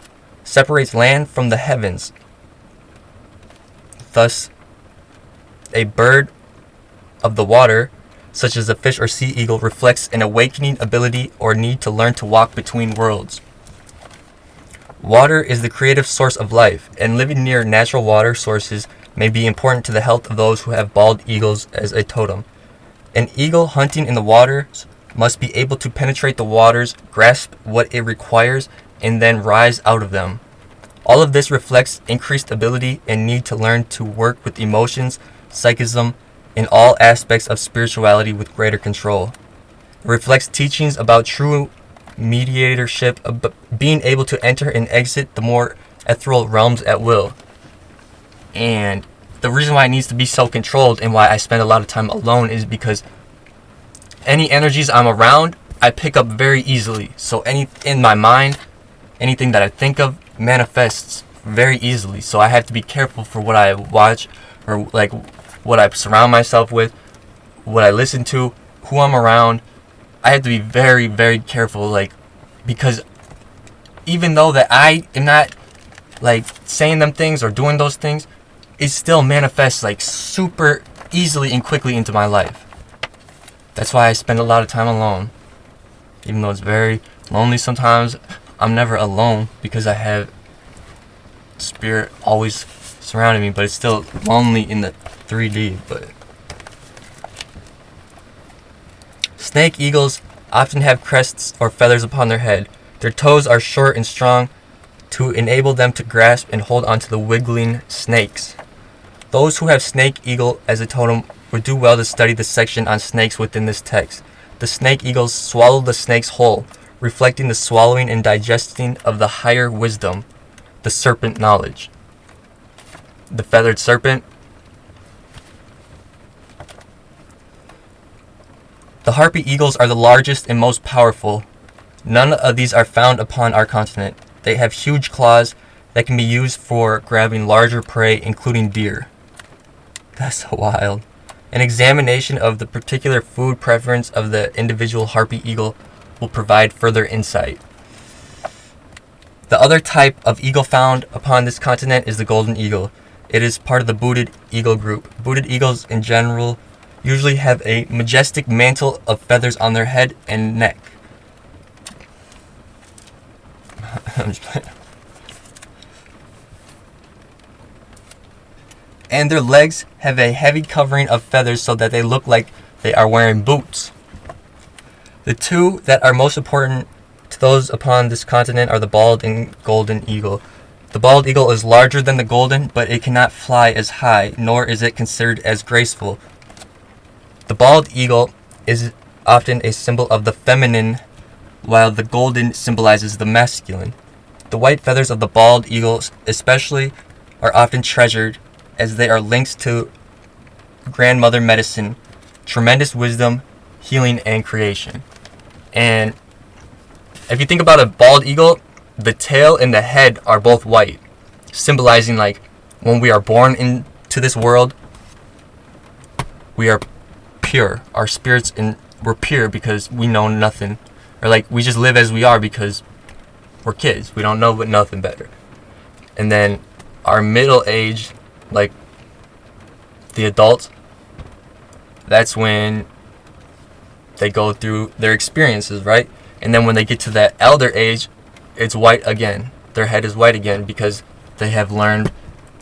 separates land from the heavens. Thus, a bird of the water, such as a fish or sea eagle, reflects an awakening ability or need to learn to walk between worlds. Water is the creative source of life, and living near natural water sources may be important to the health of those who have bald eagles as a totem. An eagle hunting in the waters must be able to penetrate the waters, grasp what it requires, and then rise out of them. All of this reflects increased ability and need to learn to work with emotions, psychism, and all aspects of spirituality with greater control. It reflects teachings about true mediatorship, being able to enter and exit the more ethereal realms at will. And the reason why it needs to be so controlled and why I spend a lot of time alone is because any energies I'm around, I pick up very easily. So in my mind, anything that I think of manifests very easily. So I have to be careful for what I watch, or like what I surround myself with, what I listen to, who I'm around. I have to be very, very careful, like, because even though that I am not like saying them things or doing those things, it still manifests like super easily and quickly into my life. That's why I spend a lot of time alone. Even though it's very lonely sometimes, I'm never alone because I have spirit always surrounding me, but it's still lonely in the 3D. But snake eagles often have crests or feathers upon their head. Their toes are short and strong to enable them to grasp and hold onto the wiggling snakes. Those who have snake eagle as a totem would do well to study the section on snakes within this text. The snake eagles swallow the snakes whole, reflecting the swallowing and digesting of the higher wisdom, the serpent knowledge. The feathered serpent. The harpy eagles are the largest and most powerful. None of these are found upon our continent. They have huge claws that can be used for grabbing larger prey, including deer. That's so wild. An examination of the particular food preference of the individual harpy eagle will provide further insight. The other type of eagle found upon this continent is the golden eagle. It is part of the booted eagle group. Booted eagles in general usually have a majestic mantle of feathers on their head and neck. I'm just playing. And their legs have a heavy covering of feathers so that they look like they are wearing boots. The two that are most important to those upon this continent are the bald and golden eagle. The bald eagle is larger than the golden, but it cannot fly as high, nor is it considered as graceful. The bald eagle is often a symbol of the feminine, while the golden symbolizes the masculine. The white feathers of the bald eagle especially are often treasured, as they are links to grandmother medicine, tremendous wisdom, healing, and creation. And if you think about a bald eagle, the tail and the head are both white, symbolizing like when we are born into this world, we are pure. Our spirits, and we're pure because we know nothing. Or like we just live as we are because we're kids. We don't know but nothing better. And then our middle age, like the adults, that's when they go through their experiences, right? And then when they get to that elder age, it's white again. Their head is white again because they have learned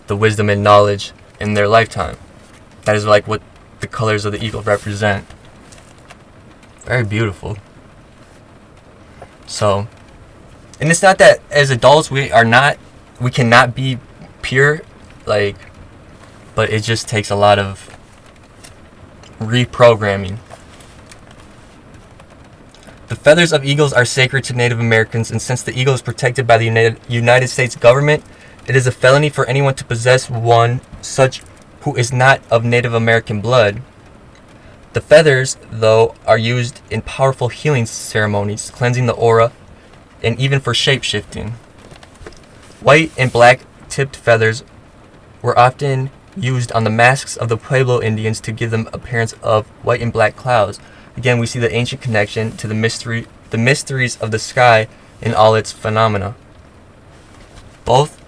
the wisdom and knowledge in their lifetime. That is like what the colors of the eagle represent. Very beautiful. So, and it's not that as adults we cannot be pure, like, but it just takes a lot of reprogramming. The feathers of eagles are sacred to Native Americans, and since the eagle is protected by the United States government, it is a felony for anyone to possess one such who is not of Native American blood. The feathers, though, are used in powerful healing ceremonies, cleansing the aura, and even for shape-shifting. White and black tipped feathers were often used on the masks of the Pueblo Indians to give them appearance of white and black clouds. Again, we see the ancient connection to the mysteries of the sky in all its phenomena. Both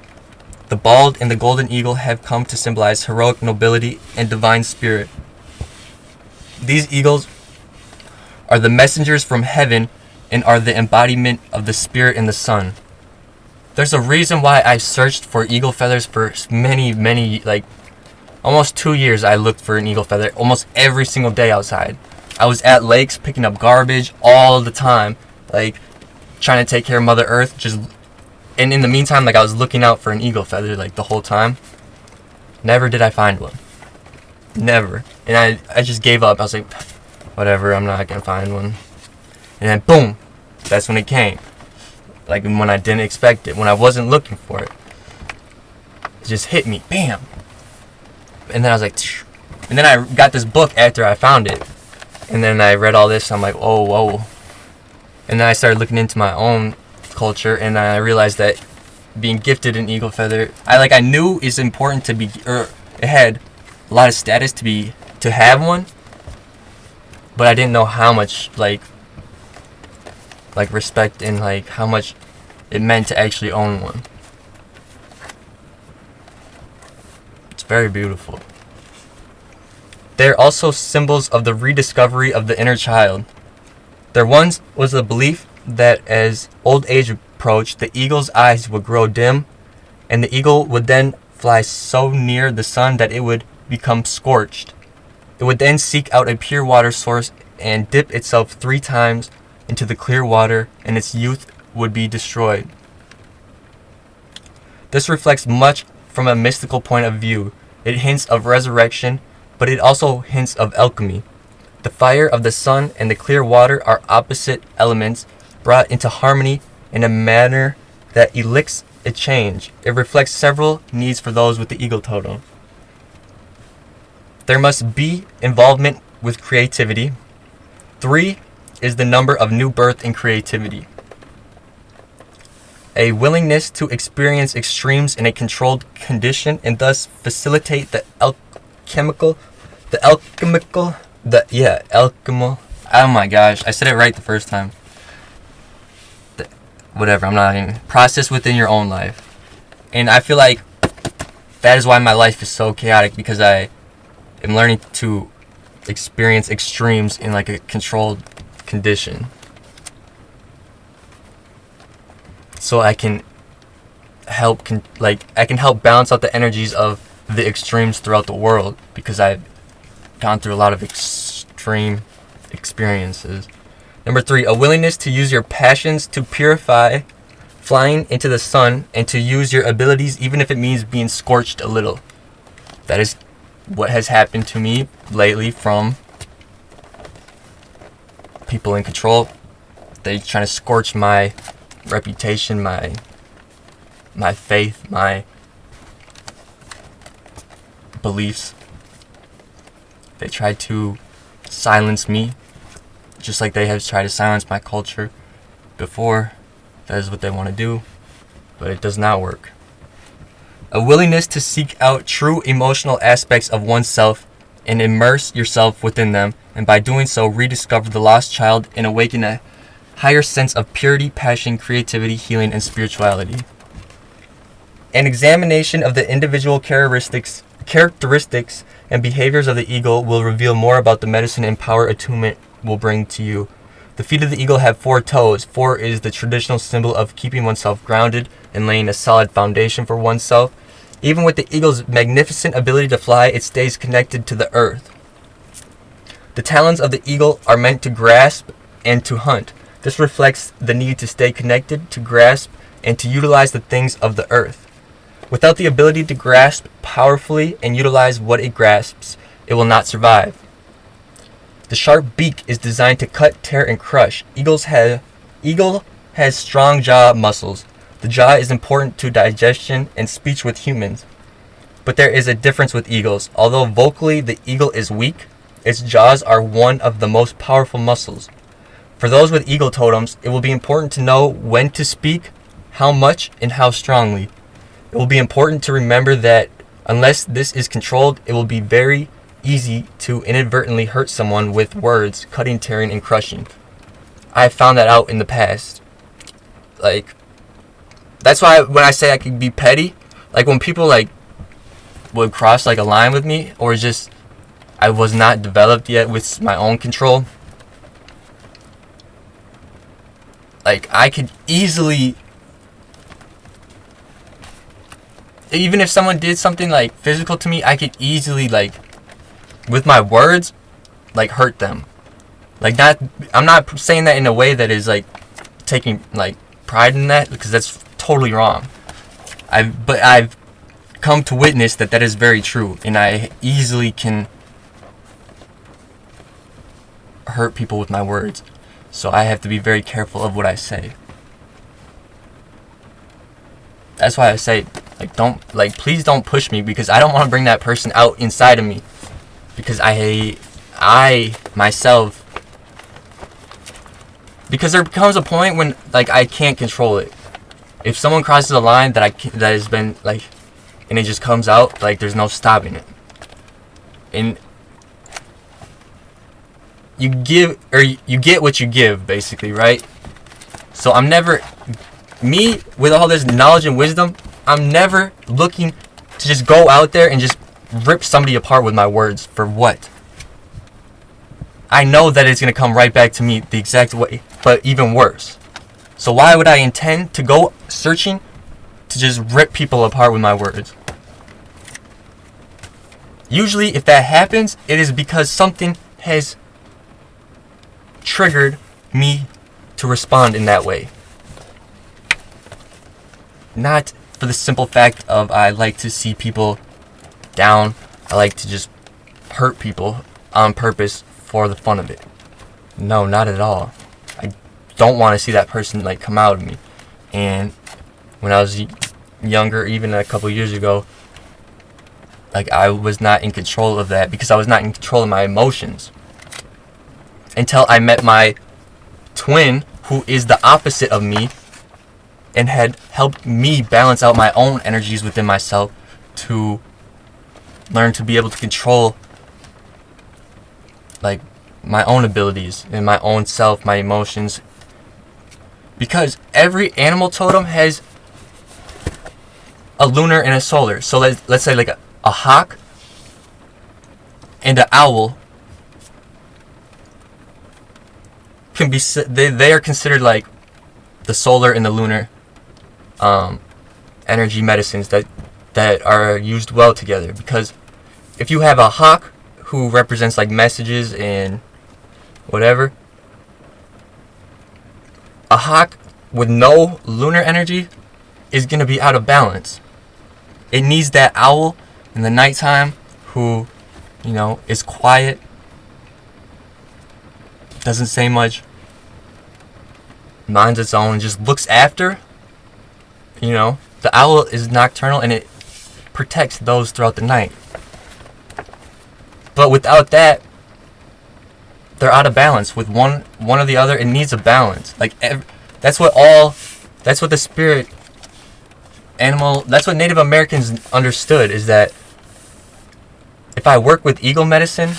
the bald and the golden eagle have come to symbolize heroic nobility and divine spirit. These eagles are the messengers from heaven and are the embodiment of the spirit in the sun. There's a reason why I searched for eagle feathers for many, like almost 2 years. I looked for an eagle feather almost every single day outside. I was at lakes picking up garbage all the time, like trying to take care of Mother Earth. And in the meantime, like I was looking out for an eagle feather like the whole time. Never did I find one. Never. And I just gave up. I was like, whatever, I'm not gonna find one. And then boom, that's when it came. Like when I didn't expect it, when I wasn't looking for it. It just hit me, bam. And then I was like, Tch. And then I got this book after I found it. And then I read all this, I'm like, oh, whoa. And then I started looking into my own culture, and I realized that being gifted an eagle feather, I knew it's important to be, or it had a lot of status to have one, but I didn't know how much like respect and like how much it meant to actually own one. It's very beautiful. They're also symbols of the rediscovery of the inner child. There once was a belief that as old age approached, the eagle's eyes would grow dim, and the eagle would then fly so near the sun that it would become scorched. It would then seek out a pure water source and dip itself 3 times into the clear water, and its youth would be destroyed. This reflects much from a mystical point of view. It hints of resurrection, but it also hints of alchemy. The fire of the sun and the clear water are opposite elements brought into harmony in a manner that elicits a change. It reflects several needs for those with the eagle totem. There must be involvement with creativity. 3 is the number of new birth in creativity. A willingness to experience extremes in a controlled condition and thus facilitate the alchemical. Oh my gosh, I said it right the first time. Whatever, I'm not even. Process within your own life. And I feel like that is why my life is so chaotic, because I am learning to experience extremes in like a controlled condition. So I can help balance out the energies of the extremes throughout the world, because I've gone through a lot of extreme experiences. Number 3, a willingness to use your passions to purify, flying into the sun, and to use your abilities even if it means being scorched a little. That is what has happened to me lately from people in control. They trying to scorch my reputation, my faith, my beliefs. They tried to silence me, just like they have tried to silence my culture before. That is what they want to do, but it does not work. A willingness to seek out true emotional aspects of oneself and immerse yourself within them, and by doing so rediscover the lost child and awaken a higher sense of purity, passion, creativity, healing, and spirituality. An examination of the individual characteristics and behaviors of the eagle will reveal more about the medicine and power attunement will bring to you. The feet of the eagle have 4 toes. 4 is the traditional symbol of keeping oneself grounded and laying a solid foundation for oneself. Even with the eagle's magnificent ability to fly, it stays connected to the earth. The talons of the eagle are meant to grasp and to hunt. This reflects the need to stay connected, to grasp, and to utilize the things of the earth. Without the ability to grasp powerfully and utilize what it grasps, it will not survive. The sharp beak is designed to cut, tear, and crush. Eagle has strong jaw muscles. The jaw is important to digestion and speech with humans. But there is a difference with eagles. Although vocally the eagle is weak, its jaws are one of the most powerful muscles. For those with eagle totems, it will be important to know when to speak, how much, and how strongly. It will be important to remember that unless this is controlled, it will be very easy to inadvertently hurt someone with words, cutting, tearing, and crushing. I found that out in the past. That's why when I say I could be petty, when people would cross a line with me, or just I was not developed yet with my own control, I could easily, even if someone did something physical to me, I could easily with my words hurt them. I'm not saying that in a way that is taking pride in that, because that's totally wrong. But I've come to witness that is very true, and I easily can hurt people with my words. So I have to be very careful of what I say. That's why I say please don't push me, because I don't want to bring that person out inside of me, because I myself, because there becomes a point when I can't control it. If someone crosses a line that has been and it just comes out, there's no stopping it. And you get what you give, basically, right? So I'm never, me with all this knowledge and wisdom, I'm never looking to just go out there and just rip somebody apart with my words. For what? I know that it's going to come right back to me the exact way, but even worse. So why would I intend to go searching to just rip people apart with my words? Usually, if that happens, it is because something has triggered me to respond in that way. Not for the simple fact of I like to see people down. I like to just hurt people on purpose for the fun of it. No, not at all. I don't want to see that person come out of me. And when I was younger, even a couple years ago, I was not in control of that, because I was not in control of my emotions. Until I met my twin, who is the opposite of me, and had helped me balance out my own energies within myself to learn to be able to control my own abilities and my own self, my emotions. Because every animal totem has a lunar and a solar. So let's say a hawk and an owl can be, they are considered the solar and the lunar energy medicines that are used well together. Because if you have a hawk who represents messages and whatever, a hawk with no lunar energy is going to be out of balance. It needs that owl in the nighttime who, is quiet, doesn't say much, minds its own, just looks after. The owl is nocturnal and it protects those throughout the night. But without that, they're out of balance. With one or the other, it needs a balance. That's what the spirit animal, that's what Native Americans understood, is that if I work with eagle medicine,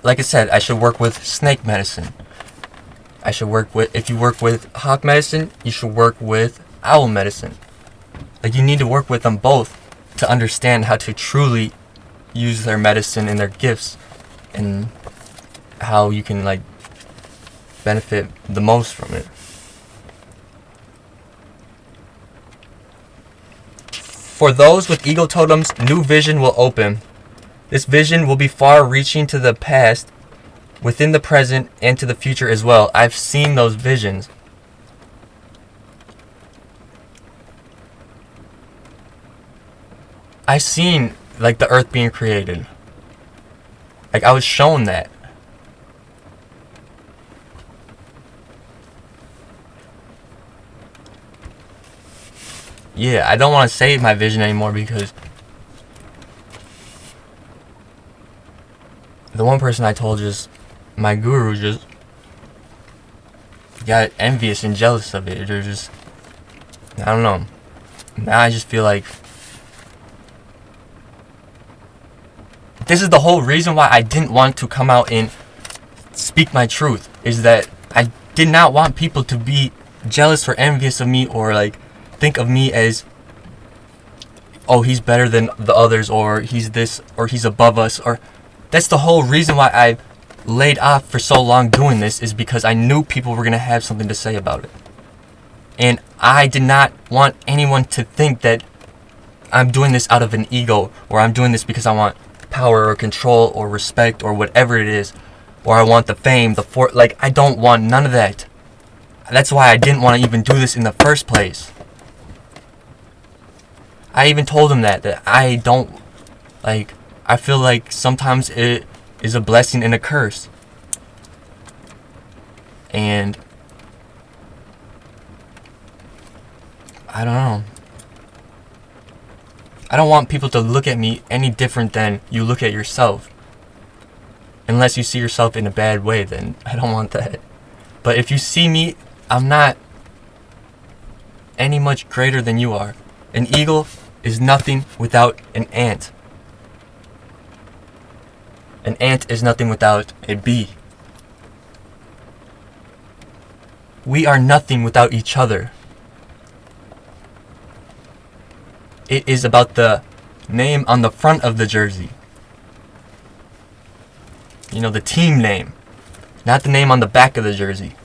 like I said, I should work with snake medicine. if you work with hawk medicine, you should work with owl medicine. Like, you need to work with them both to understand how to truly use their medicine and their gifts, and how you can, like, benefit the most from it. For those with eagle totems, new vision will open. This vision will be far-reaching to the past, within the present, and to the future as well. I've seen those visions. I've seen, like, the earth being created. Like, I was shown that. Yeah, I don't want to say my vision anymore because the one person I told, just my guru, just got envious and jealous of it. They're just, I don't know. Now I just feel like this is the whole reason why I didn't want to come out and speak my truth, is that I did not want people to be jealous or envious of me, or like think of me as, oh, he's better than the others, or he's this, or he's above us. Or that's the whole reason why I laid off for so long doing this, is because I knew people were going to have something to say about it. And I did not want anyone to think that I'm doing this out of an ego, or I'm doing this because I want power or control or respect or whatever it is, or I want the fame, like, I don't want none of that. That's why I didn't want to even do this in the first place. I even told him that I don't, like, I feel like sometimes it is a blessing and a curse. And I don't know. I don't want people to look at me any different than you look at yourself. Unless you see yourself in a bad way, then I don't want that. But if you see me, I'm not any much greater than you are. An eagle is nothing without an ant. An ant is nothing without a bee. We are nothing without each other. It is about the name on the front of the jersey. You know, the team name, not the name on the back of the jersey.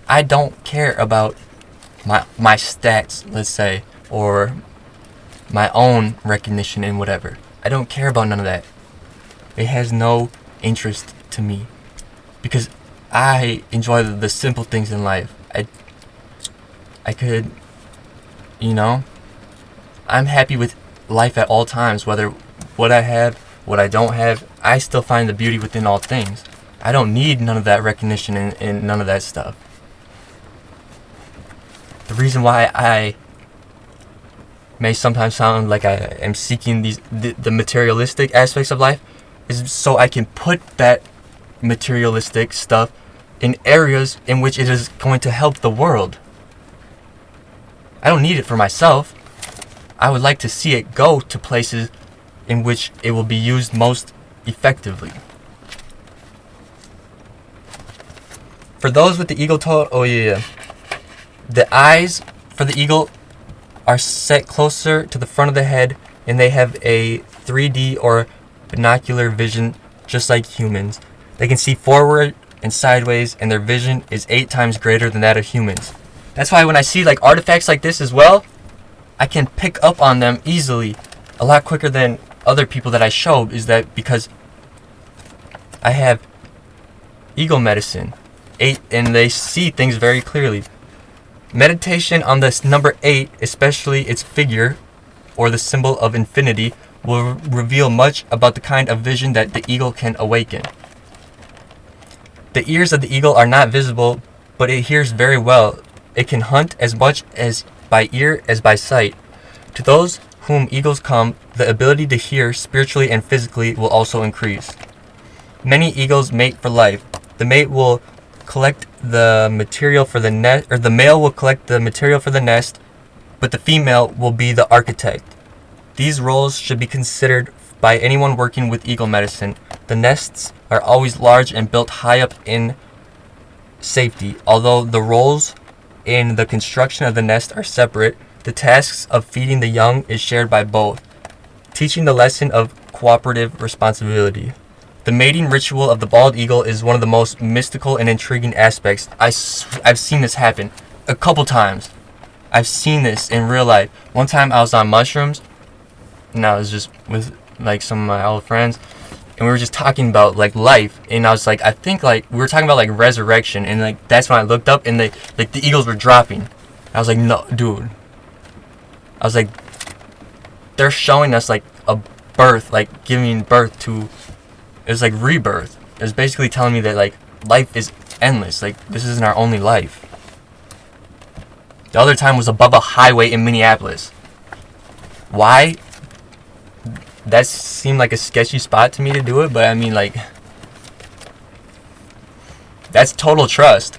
I don't care about my stats, let's say, or my own recognition and whatever. I don't care about none of that. It has no interest to me, because I enjoy the simple things in life. I could, you know, I'm happy with life at all times, whether what I have, what I don't have. I still find the beauty within all things. I don't need none of that recognition and none of that stuff. The reason why I may sometimes sound like I am seeking the materialistic aspects of life is so I can put that materialistic stuff in areas in which it is going to help the world. I don't need it for myself. I would like to see it go to places in which it will be used most effectively. For those with the eagle the eyes for the eagle are set closer to the front of the head, and they have a 3D or binocular vision just like humans. They can see forward and sideways, and their vision is 8 times greater than that of humans. That's why when I see like artifacts like this as well, I can pick up on them easily, a lot quicker than other people that I showed, is that because I have eagle medicine 8, and they see things very clearly. Meditation on this number 8, especially its figure or the symbol of infinity, will reveal much about the kind of vision that the eagle can awaken. The ears of the eagle are not visible, but it hears very well. It can hunt as much as by ear as by sight. To those whom eagles come, the ability to hear spiritually and physically will also increase. Many eagles mate for life. The mate will collect the material for the nest, or the male will collect the material for the nest, but the female will be the architect. These roles should be considered by anyone working with eagle medicine. The nests are always large and built high up in safety. Although the roles in the construction of the nest are separate, the tasks of feeding the young is shared by both, teaching the lesson of cooperative responsibility. The mating ritual of the bald eagle is one of the most mystical and intriguing aspects. I've seen this happen a couple times. I've seen this in real life. One time I was on mushrooms, and I was just with like some of my old friends, and we were just talking about like life, and I was like, I think like we were talking about like resurrection, and like that's when I looked up and the eagles were dropping. I was like, no, dude. I was like, they're showing us like a birth, like giving birth to. It was like rebirth. It was basically telling me that like life is endless. Like this isn't our only life. The other time was above a highway in Minneapolis. Why? That seemed like a sketchy spot to me to do it, but I mean like that's total trust.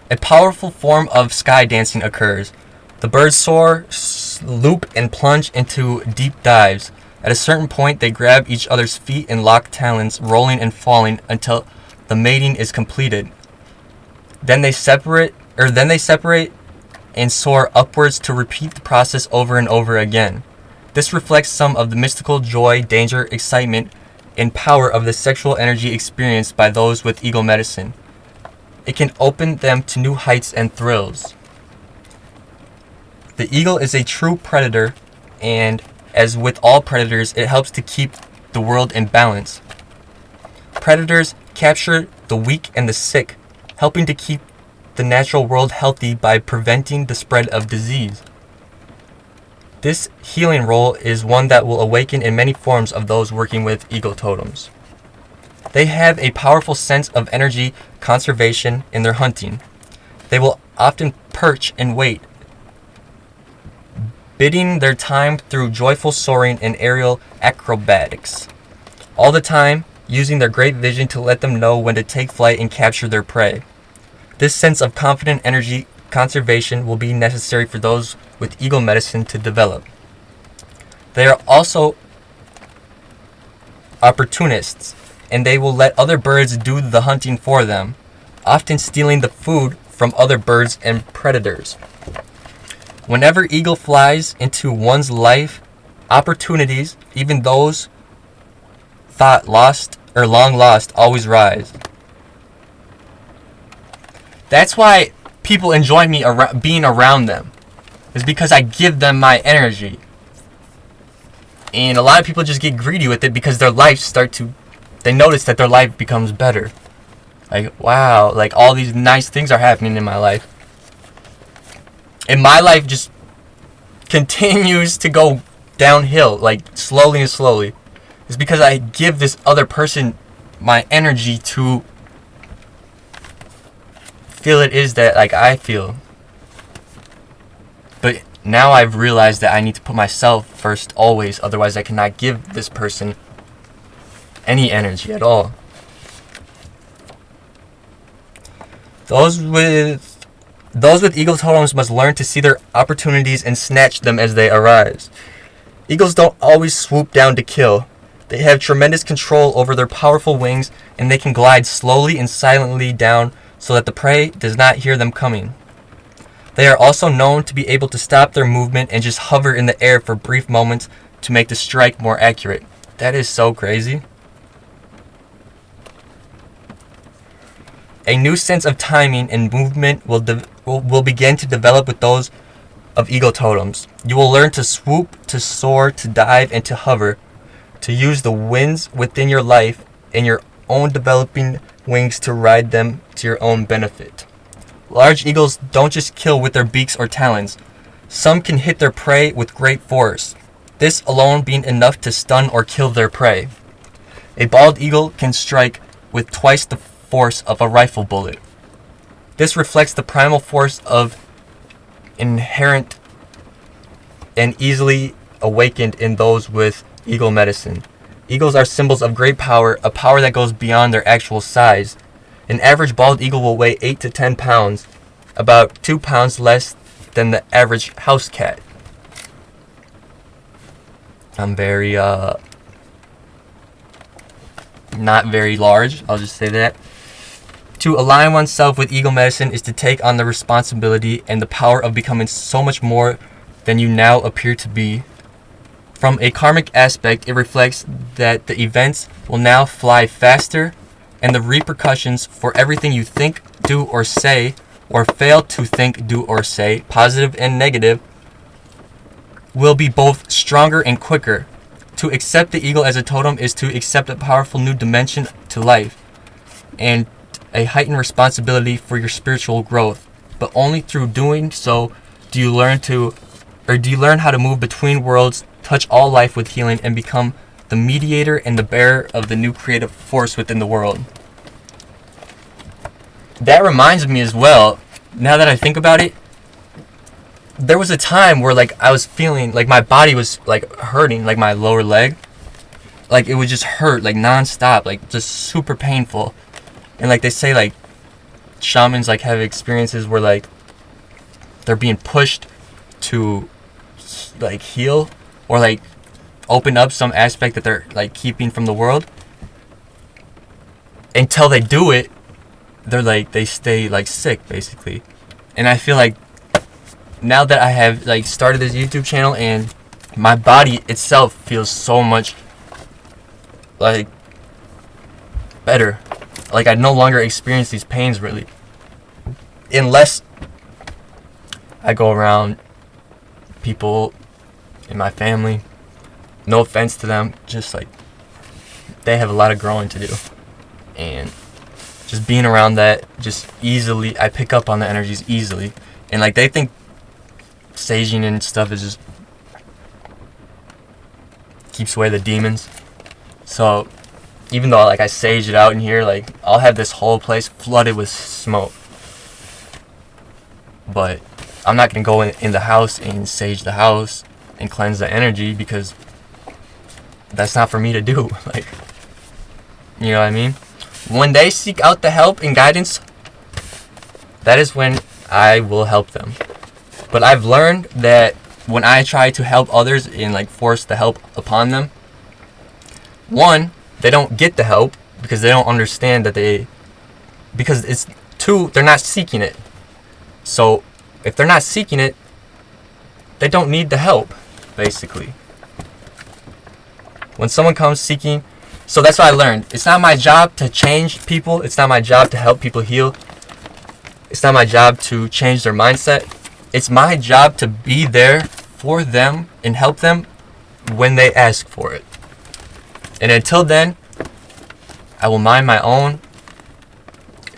A powerful form of sky dancing occurs. The birds soar, loop, and plunge into deep dives. At a certain point, they grab each other's feet and lock talons, rolling and falling until the mating is completed. Then they separate and soar upwards to repeat the process over and over again. This reflects some of the mystical joy, danger, excitement, and power of the sexual energy experienced by those with eagle medicine. It can open them to new heights and thrills. The eagle is a true predator, and as with all predators, it helps to keep the world in balance. Predators capture the weak and the sick, helping to keep the natural world healthy by preventing the spread of disease. This healing role is one that will awaken in many forms of those working with eagle totems. They have a powerful sense of energy conservation in their hunting. They will often perch and wait, biding their time through joyful soaring and aerial acrobatics, all the time using their great vision to let them know when to take flight and capture their prey. This sense of confident energy conservation will be necessary for those with eagle medicine to develop. They are also opportunists, and they will let other birds do the hunting for them, often stealing the food from other birds and predators. Whenever eagle flies into one's life, opportunities, even those thought lost or long lost, always rise. That's why people enjoy me being around them. It's because I give them my energy. And a lot of people just get greedy with it because their lives they notice that their life becomes better. Like, wow, like all these nice things are happening in my life. And my life just continues to go downhill, like slowly and slowly. It's because I give this other person my energy to feel it is that like I feel. But now I've realized that I need to put myself first always, otherwise I cannot give this person any energy at all. Those with eagle totems must learn to see their opportunities and snatch them as they arise. Eagles don't always swoop down to kill. They have tremendous control over their powerful wings, and they can glide slowly and silently down so that the prey does not hear them coming. They are also known to be able to stop their movement and just hover in the air for brief moments to make the strike more accurate. That is so crazy. A new sense of timing and movement will begin to develop with those of eagle totems. You will learn to swoop, to soar, to dive, and to hover, to use the winds within your life and your own developing wings to ride them to your own benefit. Large eagles don't just kill with their beaks or talons. Some can hit their prey with great force, this alone being enough to stun or kill their prey. A bald eagle can strike with twice the force of a rifle bullet. This reflects the primal force of inherent and easily awakened in those with eagle medicine. Eagles are symbols of great power, a power that goes beyond their actual size. An average bald eagle will weigh 8 to 10 pounds, about 2 pounds less than the average house cat. I'm very not very large. I'll just say that. To align oneself with ego medicine is to take on the responsibility and the power of becoming so much more than you now appear to be. From a karmic aspect, it reflects that the events will now fly faster, and the repercussions for everything you think, do, or say, or fail to think, do, or say, positive and negative, will be both stronger and quicker. To accept the ego as a totem is to accept a powerful new dimension to life and a heightened responsibility for your spiritual growth. But only through doing so do you learn how to move between worlds, touch all life with healing, and become the mediator and the bearer of the new creative force within the world. That reminds me as well, now that I think about it, there was a time where like I was feeling like my body was like hurting, like my lower leg. Like it would just hurt like non-stop, like just super painful. And like they say like shamans like have experiences where like they're being pushed to like heal or like open up some aspect that they're like keeping from the world. Until they do it, they stay like sick basically. And I feel like now that I have like started this YouTube channel and my body itself feels so much like better. Like I no longer experience these pains really. Unless I go around people in my family. No offense to them, just like they have a lot of growing to do. And just being around that just easily, I pick up on the energies easily. And like they think saging and stuff is just keeps away the demons. So even though like I sage it out in here, like I'll have this whole place flooded with smoke. But I'm not gonna go in the house and sage the house and cleanse the energy because that's not for me to do. Like, you know what I mean? When they seek out the help and guidance, that is when I will help them. But I've learned that when I try to help others and like force the help upon them, one, they don't get the help because they don't understand that because it's two, they're not seeking it. So if they're not seeking it, they don't need the help, basically. When someone comes seeking, so that's what I learned. It's not my job to change people. It's not my job to help people heal. It's not my job to change their mindset. It's my job to be there for them and help them when they ask for it. And until then, I will mind my own,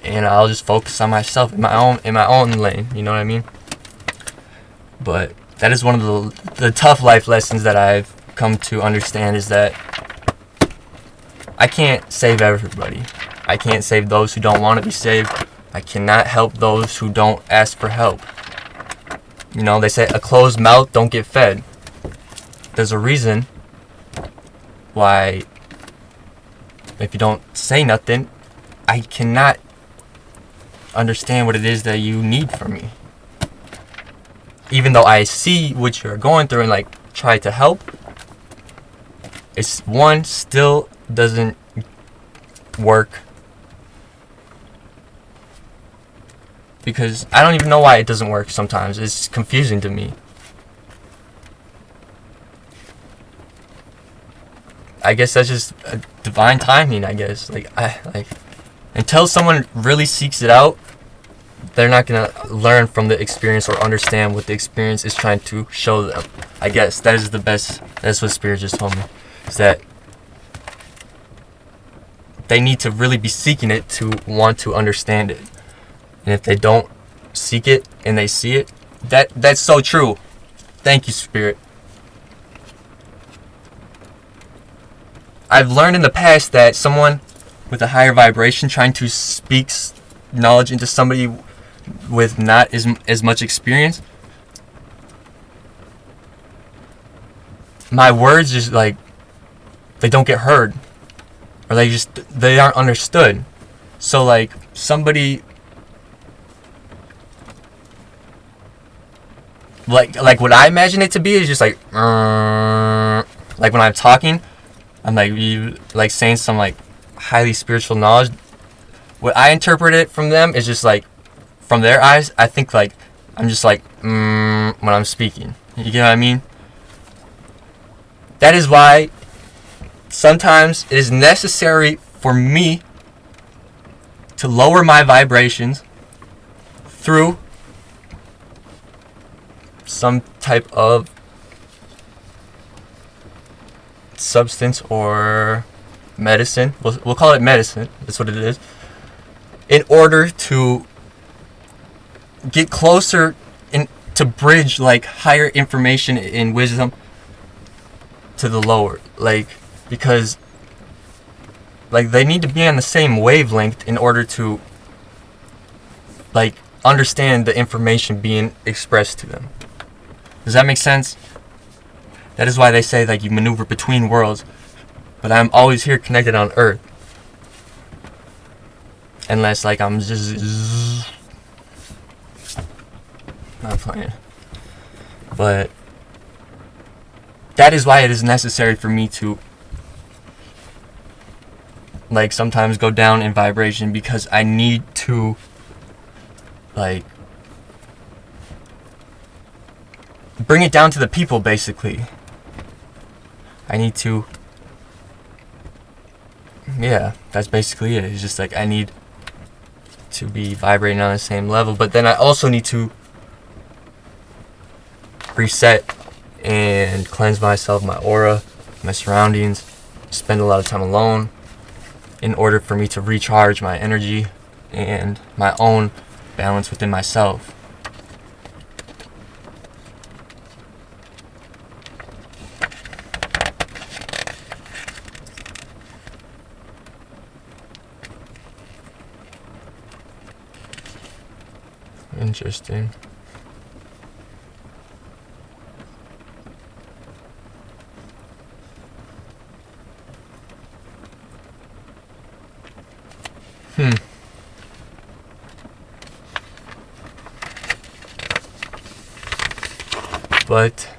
and I'll just focus on myself in my own lane. You know what I mean? But that is one of the tough life lessons that I've come to understand, is that I can't save everybody. I can't save those who don't want to be saved. I cannot help those who don't ask for help. You know, they say a closed mouth don't get fed. There's a reason why if you don't say nothing, I cannot understand what it is that you need from me. Even though I see what you're going through and like try to help, it's one still doesn't work. Because I don't even know why it doesn't work sometimes. It's confusing to me. I guess that's just a divine timing, I guess. Like until someone really seeks it out, they're not gonna learn from the experience or understand what the experience is trying to show them. I guess that is the best. That's what Spirit just told me. Is that they need to really be seeking it to want to understand it. And if they don't seek it and they see it, that's so true. Thank you, Spirit. I've learned in the past that someone with a higher vibration trying to speak knowledge into somebody with not as much experience, my words just like they don't get heard, or they aren't understood. So like somebody like what I imagine it to be is just like when I'm talking, I'm like saying some like highly spiritual knowledge, what I interpret it from them is just like, from their eyes, I think like I'm just like when I'm speaking. You get what I mean? That is why sometimes it is necessary for me to lower my vibrations through some type of substance or medicine. We'll call it medicine. That's what it is. In order to get closer and to bridge like higher information and wisdom to the lower, like, because like they need to be on the same wavelength in order to like understand the information being expressed to them. Does that make sense? That is why they say like you maneuver between worlds, but I'm always here connected on Earth. Unless like I'm just not playing. But that is why it is necessary for me to like sometimes go down in vibration, because I need to like bring it down to the people, basically. I need to, yeah, that's basically it. It's just like I need to be vibrating on the same level, but then I also need to reset and cleanse myself, my aura, my surroundings, spend a lot of time alone in order for me to recharge my energy and my own balance within myself. Interesting. But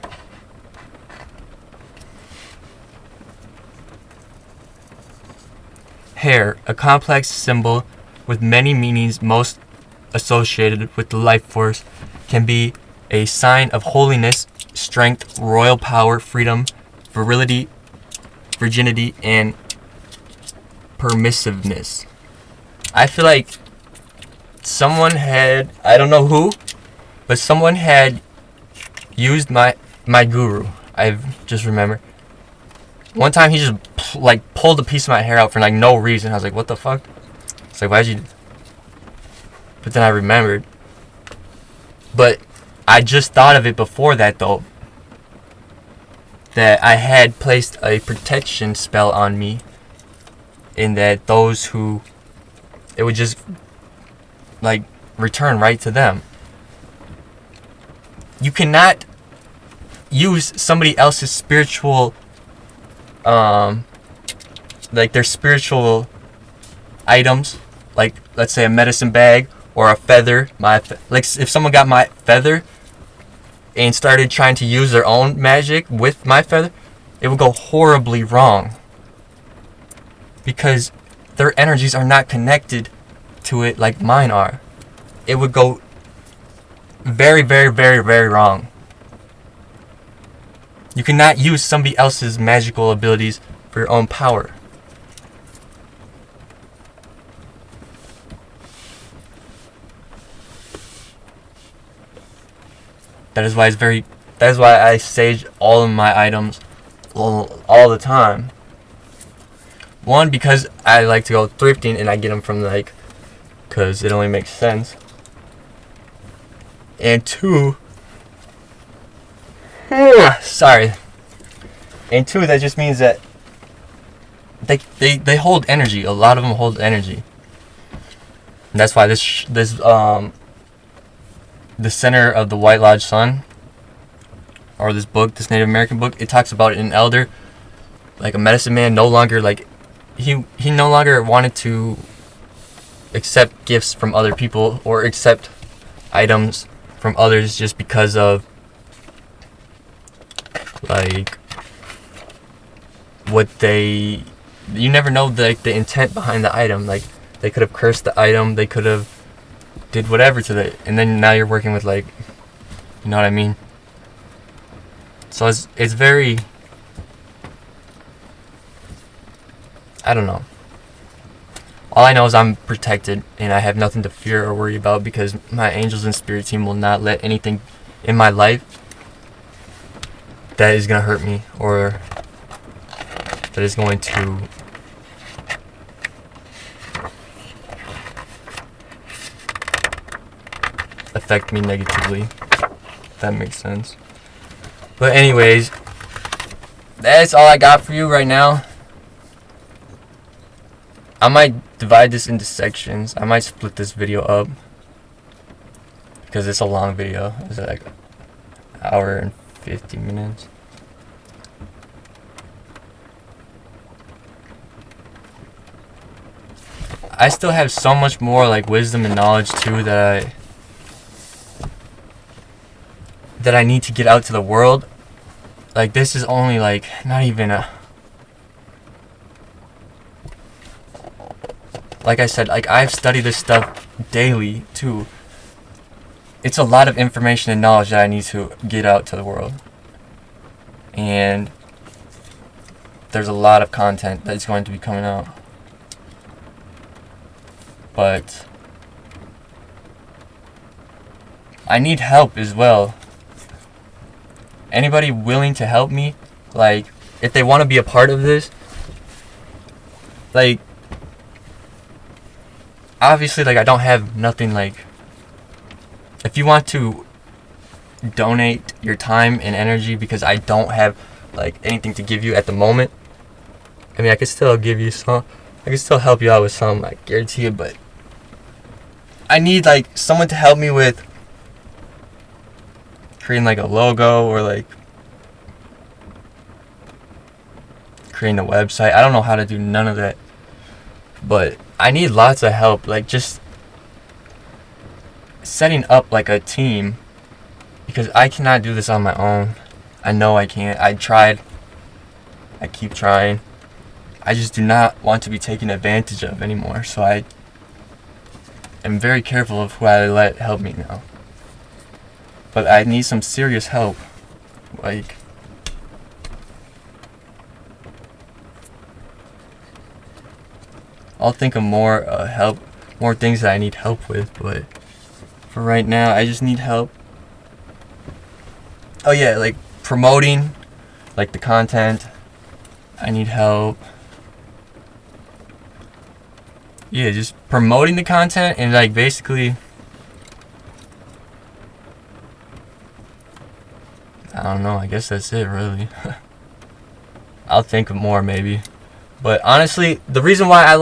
hair, a complex symbol with many meanings, most associated with the life force, can be a sign of holiness, strength, royal power, freedom, virility, virginity, and permissiveness. I feel like someone had, I don't know who, but someone had used my guru. I've just remembered. One time he just like pulled a piece of my hair out for like no reason. I was like, what the fuck? It's like, why'd you? But then I remembered. But I just thought of it before that though, that I had placed a protection spell on me, in that those who, it would just like return right to them. You cannot use somebody else's spiritual like their spiritual items, like let's say a medicine bag or a feather. Like if someone got my feather and started trying to use their own magic with my feather, it would go horribly wrong, because their energies are not connected to it like mine are. It would go very, very, very, very wrong. You cannot use somebody else's magical abilities for your own power. That is why I sage all of my items all the time. One, because I like to go thrifting and I get them from like, because it only makes sense. And two, sorry. And two, that just means that they hold energy. A lot of them hold energy. And that's why the center of the White Lodge Sun, or this book, this Native American book, it talks about an elder, like a medicine man, no longer like he no longer wanted to accept gifts from other people or accept items from others just because of like what they you never know the intent behind the item. Like, they could have cursed the item, they could have did whatever to it, and then now you're working with, like, you know what I mean? So it's very, I don't know. All I know is I'm protected and I have nothing to fear or worry about, because my angels and spirit team will not let anything in my life that is going to hurt me or that is going to affect me negatively, if that makes sense. But anyways, that's all I got for you right now. I might divide this into sections. I might split this video up, because it's a long video. It's like an hour and 50 minutes. I still have so much more like wisdom and knowledge too that I need to get out to the world. Like, this is only like not even a, like I said, like, I've studied this stuff daily too. It's a lot of information and knowledge that I need to get out to the world. And there's a lot of content that's going to be coming out. But I need help as well. Anybody willing to help me, like, if they want to be a part of this, like, obviously, like, I don't have nothing, like, if you want to donate your time and energy, because I don't have, like, anything to give you at the moment, I mean, I could still give you some, I could still help you out with some, I guarantee it, but I need, like, someone to help me with creating, like, a logo, or, like, creating a website. I don't know how to do none of that, but I need lots of help, like, just setting up, like, a team, because I cannot do this on my own. I know I can't. I tried. I keep trying. I just do not want to be taken advantage of anymore, so I am very careful of who I let help me now. But I need some serious help. Like, I'll think of more more things that I need help with, but for right now, I just need help. Oh yeah, like promoting, like, the content. I need help. Yeah, just promoting the content, and, like, basically, I don't know, I guess that's it, really. I'll think of more, maybe. But honestly, the reason why I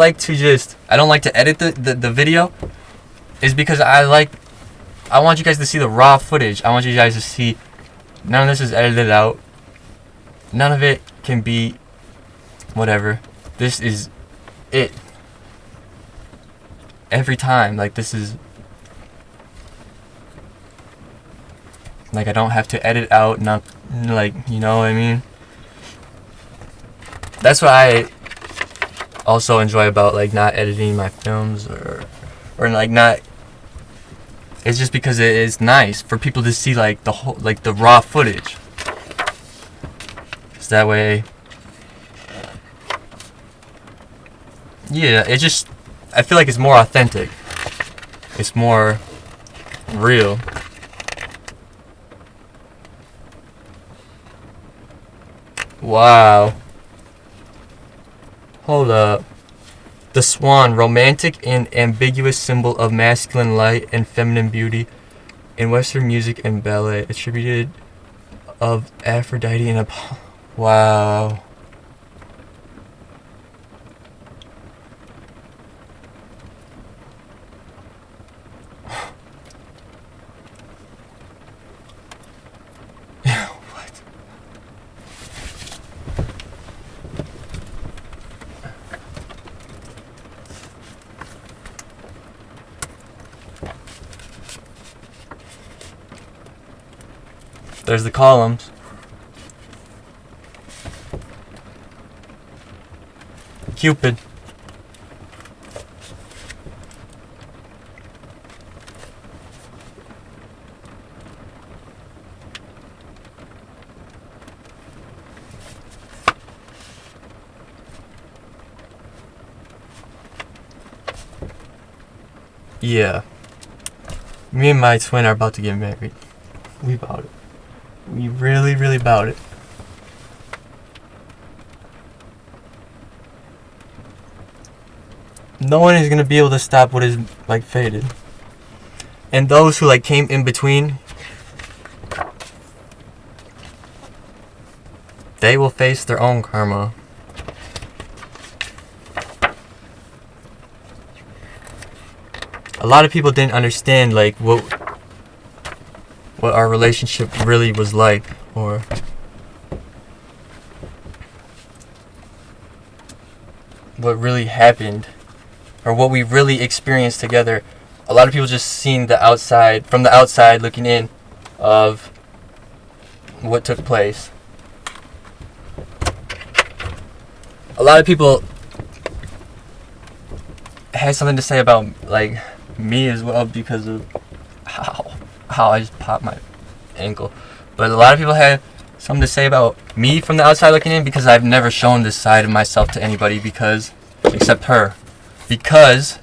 don't like to edit the video is because I want you guys to see the raw footage. I want you guys to see none of this is edited out. None of it can be whatever. This is it. Every time, like, this is, like, I don't have to edit out, not, like, you know what I mean? That's what I also enjoy about, like, not editing my films, or like, not, it's just because it is nice for people to see, like, the whole, like, the raw footage. Cause that way, yeah, it just, I feel like it's more authentic. It's more real. Wow. Hold up. The swan, romantic and ambiguous symbol of masculine light and feminine beauty in Western music and ballet, attributed of Aphrodite and Apollo. Wow. What? There's the columns. Cupid. Yeah. Me and my twin are about to get married. We about it. We really, really about it. No one is gonna be able to stop what is like fated. And those who like came in between, they will face their own karma. A lot of people didn't understand like what our relationship really was like, or what really happened, or what we really experienced together. A lot of people just seen the outside, from the outside looking in, of what took place. A lot of people had something to say about like me as well, because of how I just popped my ankle. But a lot of people had something to say about me from the outside looking in, because I've never shown this side of myself to anybody, because except her, because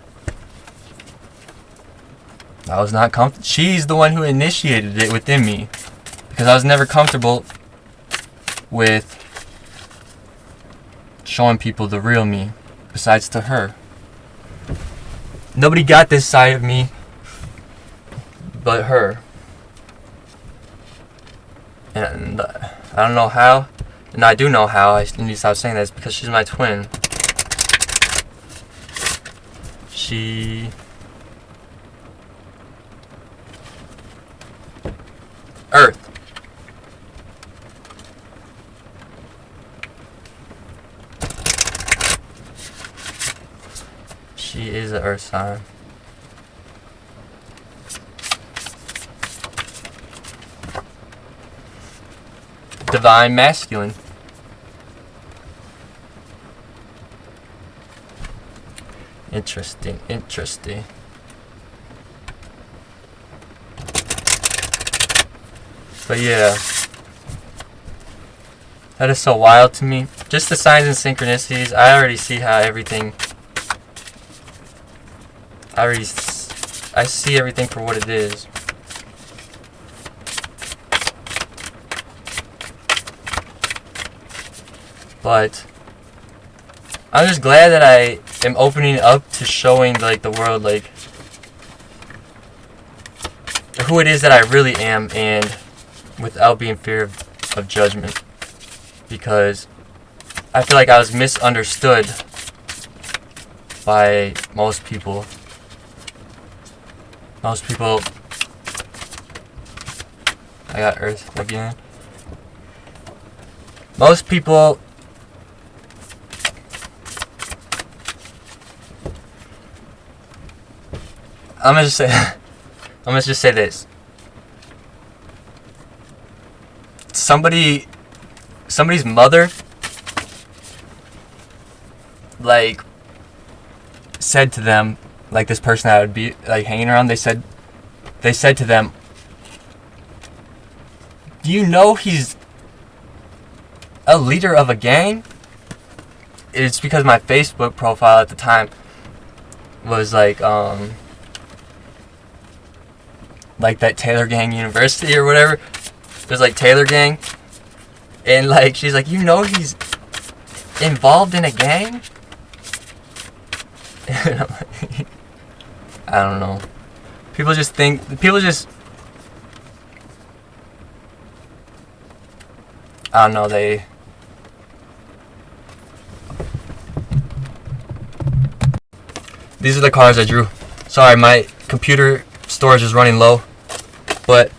I was not comfortable. She's the one who initiated it within me, because I was never comfortable with showing people the real me, besides to her. Nobody got this side of me but her. And I don't know how, and I do know how. I need to stop saying this, because she's my twin. She Earth. She is an Earth sign. Divine masculine. Interesting. But yeah, that is so wild to me. Just the signs and synchronicities. I already see how everything. I see everything for what it is. But I'm just glad that I am opening up to showing like the world like who it is that I really am, and without being fear of judgment, because I feel like I was misunderstood by most people. I got Earth again. Most people I'm gonna just say this. Somebody's mother like said to them, like this person that would be like hanging around, they said to them, "Do you know he's a leader of a gang?" It's because my Facebook profile at the time was like that Taylor Gang University or whatever. There's like Taylor Gang, and like she's like, "You know he's involved in a gang?" And I'm like, I don't know. People just I don't know, these are the cards I drew. Sorry, my computer storage is running low. But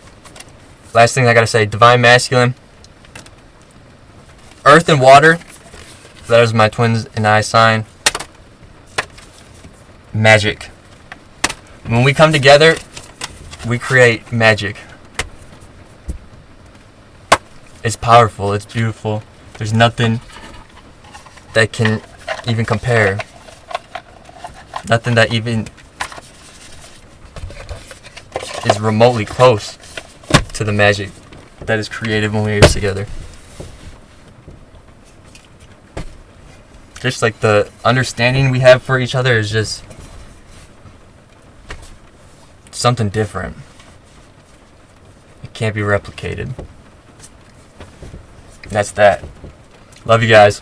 last thing I gotta say, divine masculine, earth and water. That is my twins and I sign. Magic. When we come together, we create magic. It's powerful. It's beautiful. There's nothing that can even compare. Nothing that even is remotely close to the magic that is created when we're together. Just like the understanding we have for each other is just something different. It can't be replicated. And that's that. Love you guys.